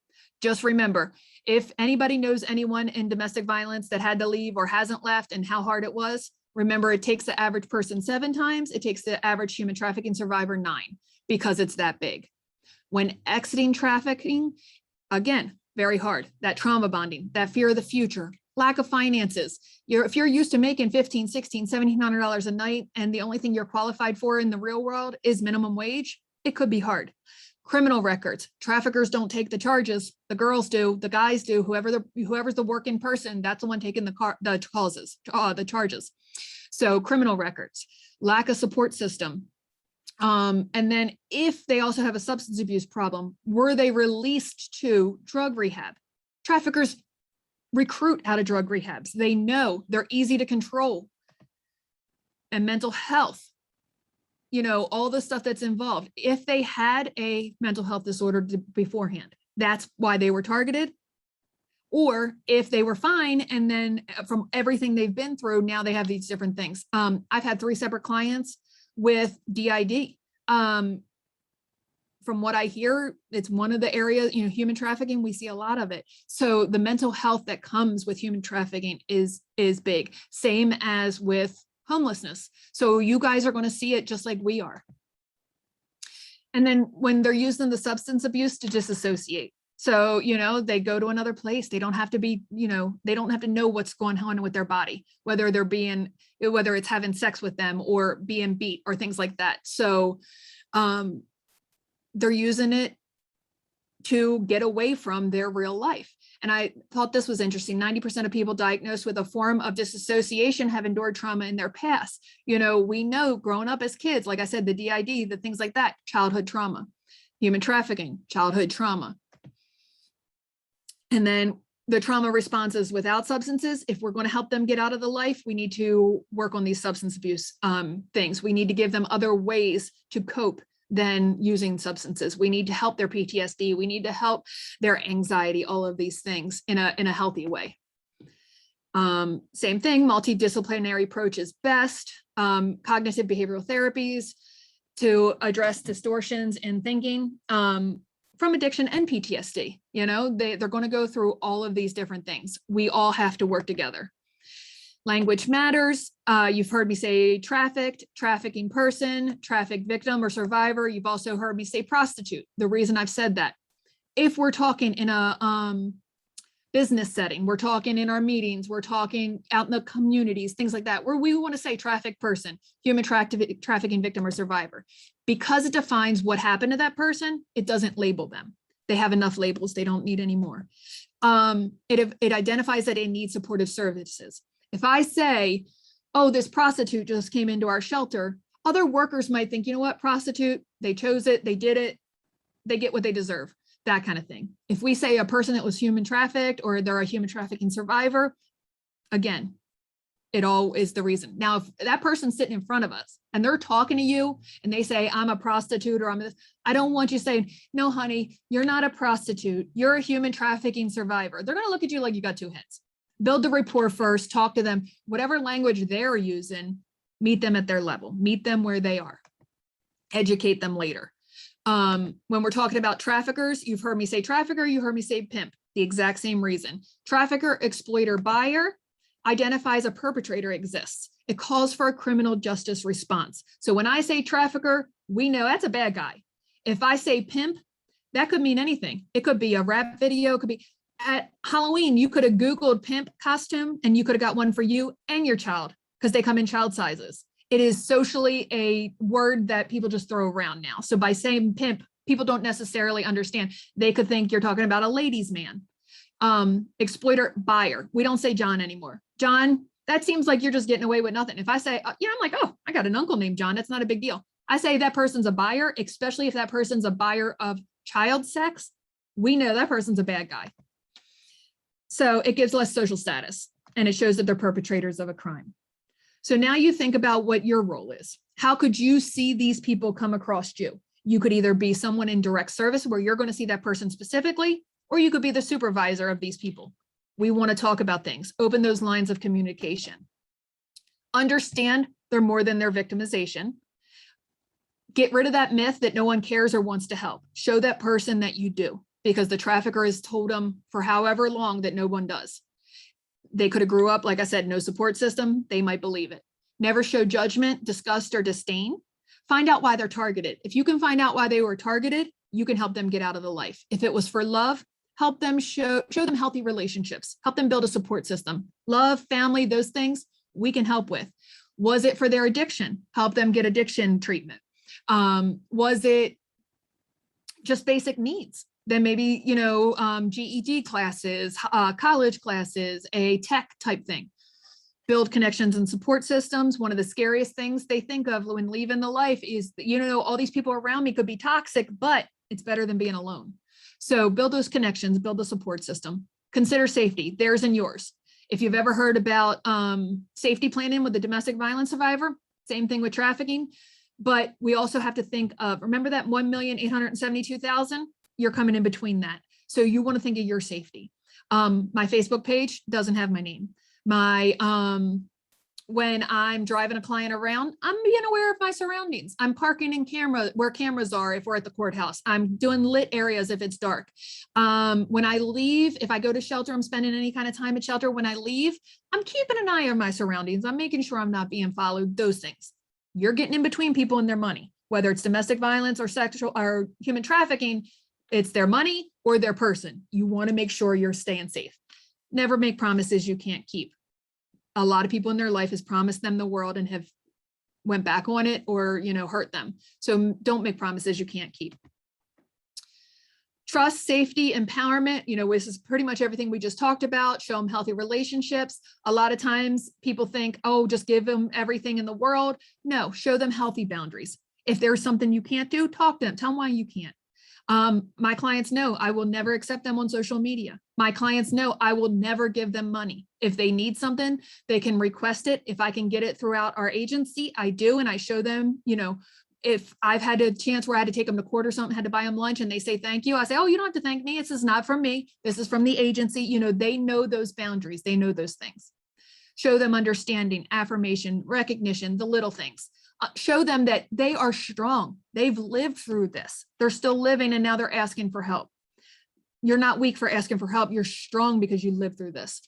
Just remember, if anybody knows anyone in domestic violence that had to leave or hasn't left and how hard it was, remember it takes the average person 7 times, it takes the average human trafficking survivor 9 because it's that big. When exiting trafficking, again, very hard. That trauma bonding, that fear of the future, lack of finances. If you're used to making $1,500, $1,600, $1,700 a night and the only thing you're qualified for in the real world is minimum wage, it could be hard. Criminal records, traffickers don't take the charges, the girls do, the guys do, whoever's the working person, that's the one taking the charges. So criminal records, lack of support system. And then if they also have a substance abuse problem, were they released to drug rehab? Traffickers recruit out of drug rehabs. They know they're easy to control. And mental health, you know, all the stuff that's involved. If they had a mental health disorder beforehand, that's why they were targeted. Or if they were fine, and then from everything they've been through, now they have these different things. I've had 3 separate clients with DID. From what I hear, it's one of the areas, you know, human trafficking, we see a lot of it. So the mental health that comes with human trafficking is big, same as with homelessness. So you guys are going to see it just like we are. And then when they're using the substance abuse to disassociate. So, you know, they go to another place. They don't have to be, you know, they don't have to know what's going on with their body, whether it's having sex with them or being beat or things like that. So they're using it to get away from their real life. And I thought this was interesting. 90% of people diagnosed with a form of dissociation have endured trauma in their past. You know, we know growing up as kids, like I said, the DID, the things like that, childhood trauma, human trafficking, childhood trauma. And then the trauma responses without substances, if we're going to help them get out of the life, we need to work on these substance abuse things. We need to give them other ways to cope than using substances. We need to help their PTSD. We need to help their anxiety, all of these things in a healthy way. Same thing, multidisciplinary approach is best. Cognitive behavioral therapies to address distortions in thinking from addiction and PTSD. You know, they're going to go through all of these different things. We all have to work together. Language matters. You've heard me say trafficked, trafficking person, trafficked victim or survivor. You've also heard me say prostitute. The reason I've said that, if we're talking in a business setting, we're talking in our meetings, we're talking out in the communities, things like that, where we want to say trafficked person, human trafficking victim or survivor, because it defines what happened to that person, it doesn't label them. They have enough labels, they don't need any more. It identifies that they need supportive services. If I say, oh, this prostitute just came into our shelter, other workers might think, you know what, prostitute, they chose it, they did it, they get what they deserve, that kind of thing. If we say a person that was human trafficked or they're a human trafficking survivor, again, it all is the reason. Now, if that person's sitting in front of us and they're talking to you and they say, I'm a prostitute or I'm this, I don't want you saying, no, honey, you're not a prostitute, you're a human trafficking survivor. They're going to look at you like you got 2 heads. Build the rapport first, talk to them, whatever language they're using, meet them at their level, meet them where they are, educate them later. When we're talking about traffickers, you've heard me say trafficker, you heard me say pimp, the exact same reason. Trafficker, exploiter, buyer identifies a perpetrator exists. It calls for a criminal justice response. So when I say trafficker, we know that's a bad guy. If I say pimp, that could mean anything. It could be a rap video, it could be at Halloween, you could have Googled pimp costume and you could have got one for you and your child because they come in child sizes. It is socially a word that people just throw around now. So by saying pimp, people don't necessarily understand. They could think you're talking about a ladies' man. Exploiter, buyer. We don't say John anymore. John, that seems like you're just getting away with nothing. If I say, yeah, I'm like, oh, I got an uncle named John. That's not a big deal. I say that person's a buyer, especially if that person's a buyer of child sex. We know that person's a bad guy. So it gives less social status and it shows that they're perpetrators of a crime. So now you think about what your role is. How could you see these people come across you? You could either be someone in direct service where you're going to see that person specifically, or you could be the supervisor of these people. We want to talk about things, open those lines of communication. Understand they're more than their victimization. Get rid of that myth that no one cares or wants to help. Show that person that you do, because the trafficker has told them for however long that no one does. They could have grew up, like I said, no support system. They might believe it. Never show judgment, disgust, or disdain. Find out why they're targeted. If you can find out why they were targeted, you can help them get out of the life. If it was for love, help them show them healthy relationships, help them build a support system. Love, family, those things we can help with. Was it for their addiction? Help them get addiction treatment. Was it just basic needs? Then maybe, you know, GED classes, college classes, a tech type thing. Build connections and support systems. One of the scariest things they think of when leaving the life is, you know, all these people around me could be toxic, but it's better than being alone. So build those connections, build a support system. consider safety, theirs and yours. If you've ever heard about safety planning with a domestic violence survivor, same thing with trafficking. But we also have to think of, remember that 1,872,000? You're coming in between that. So you want to think of your safety. My Facebook page doesn't have my name. When I'm driving a client around, I'm being aware of my surroundings. I'm parking in where cameras are if we're at the courthouse. I'm doing lit areas if it's dark. When I leave, if I go to shelter, I'm spending any kind of time at shelter. When I leave, I'm keeping an eye on my surroundings. I'm making sure I'm not being followed, those things. You're getting in between people and their money, whether it's domestic violence or sexual or human trafficking, it's their money or their person. You want to make sure you're staying safe. Never make promises you can't keep. A lot of people in their life has promised them the world and have went back on it or, hurt them. So don't make promises you can't keep. Trust, safety, empowerment, this is pretty much everything we just talked about. Show them healthy relationships. A lot of times people think, oh, just give them everything in the world. No, show them healthy boundaries. If there's something you can't do, talk to them, tell them why you can't. My clients know I will never accept them on social media. My clients know I will never give them money. If they need something, they can request it. If I can get it throughout our agency, I do. And I show them, if I've had a chance where I had to take them to court or something, had to buy them lunch and they say, thank you. I say, oh, you don't have to thank me. This is not from me. This is from the agency. They know those boundaries. They know those things. Show them understanding, affirmation, recognition, the little things. Show them that they are strong. They've lived through this. They're still living and now they're asking for help. You're not weak for asking for help. You're strong because you lived through this.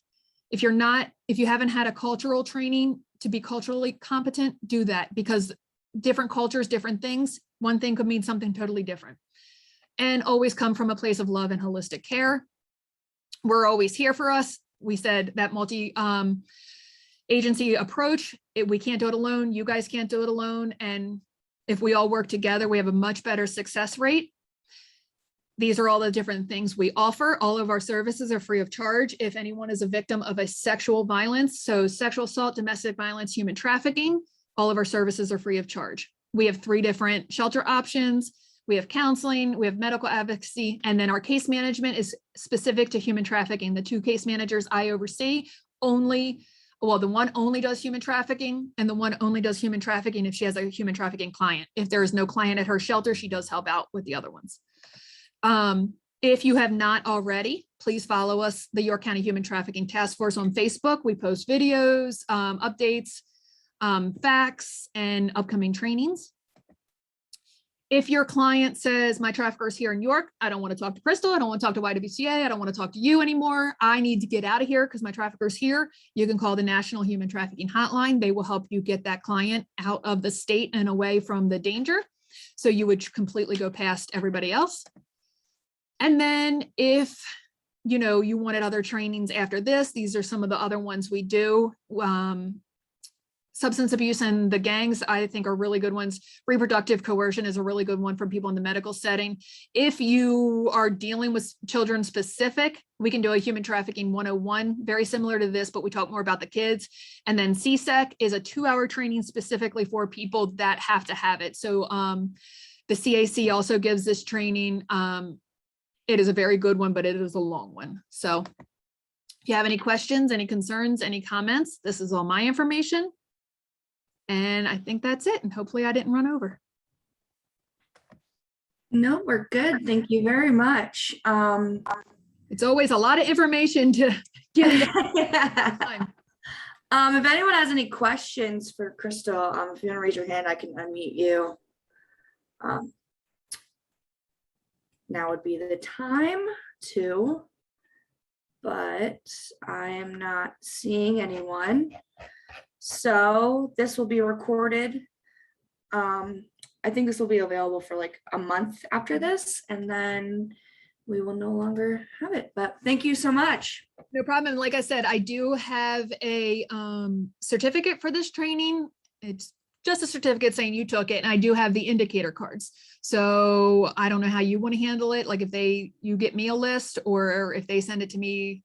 If you haven't had a cultural training to be culturally competent, do that, because different cultures, different things, one thing could mean something totally different. And always come from a place of love and holistic care. We're always here for us. We said that agency approach, we can't do it alone. You guys can't do it alone. And if we all work together, we have a much better success rate. These are all the different things we offer. All of our services are free of charge. If anyone is a victim of a sexual violence, so sexual assault, domestic violence, human trafficking, all of our services are free of charge. We have 3 different shelter options. We have counseling, we have medical advocacy, and then our case management is specific to human trafficking. The 2 case managers I oversee the one only does human trafficking and the one only does human trafficking if she has a human trafficking client. If there is no client at her shelter, she does help out with the other ones. If you have not already, please follow us, the York County Human Trafficking Task Force on Facebook. We post videos, updates, facts, and upcoming trainings. If your client says, my trafficker is here in York, I don't want to talk to Crystal, I don't want to talk to YWCA, I don't want to talk to you anymore, I need to get out of here because my trafficker is here, you can call the National Human Trafficking Hotline. They will help you get that client out of the state and away from the danger. So you would completely go past everybody else. And then if you wanted other trainings after this, these are some of the other ones we do. Substance abuse and the gangs, I think, are really good ones. Reproductive coercion is a really good one for people in the medical setting. If you are dealing with children specific, we can do a human trafficking 101, very similar to this, but we talk more about the kids. And then CSEC is a 2-hour training specifically for people that have to have it. So the CAC also gives this training. It is a very good one, but it is a long one. So if you have any questions, any concerns, any comments, this is all my information. And I think that's it. And hopefully I didn't run over. No, we're good. Thank you very much. It's always a lot of information to get it. Yeah. If anyone has any questions for Crystal, if you want to raise your hand, I can unmute you. Now would be the time to, but I am not seeing anyone. So this will be recorded. I think this will be available for like a month after this, and then we will no longer have it. But thank you so much. No problem. Like I said, I do have a certificate for this training. It's just a certificate saying you took it, and I do have the indicator cards. So I don't know how you want to handle it. Like if you get me a list, or if they send it to me.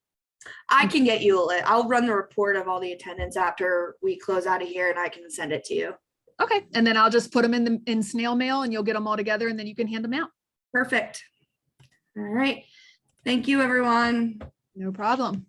I can get you a list. I'll run the report of all the attendance after we close out of here, and I can send it to you. Okay. And then I'll just put them in snail mail, and you'll get them all together, and then you can hand them out. Perfect. All right. Thank you, everyone. No problem.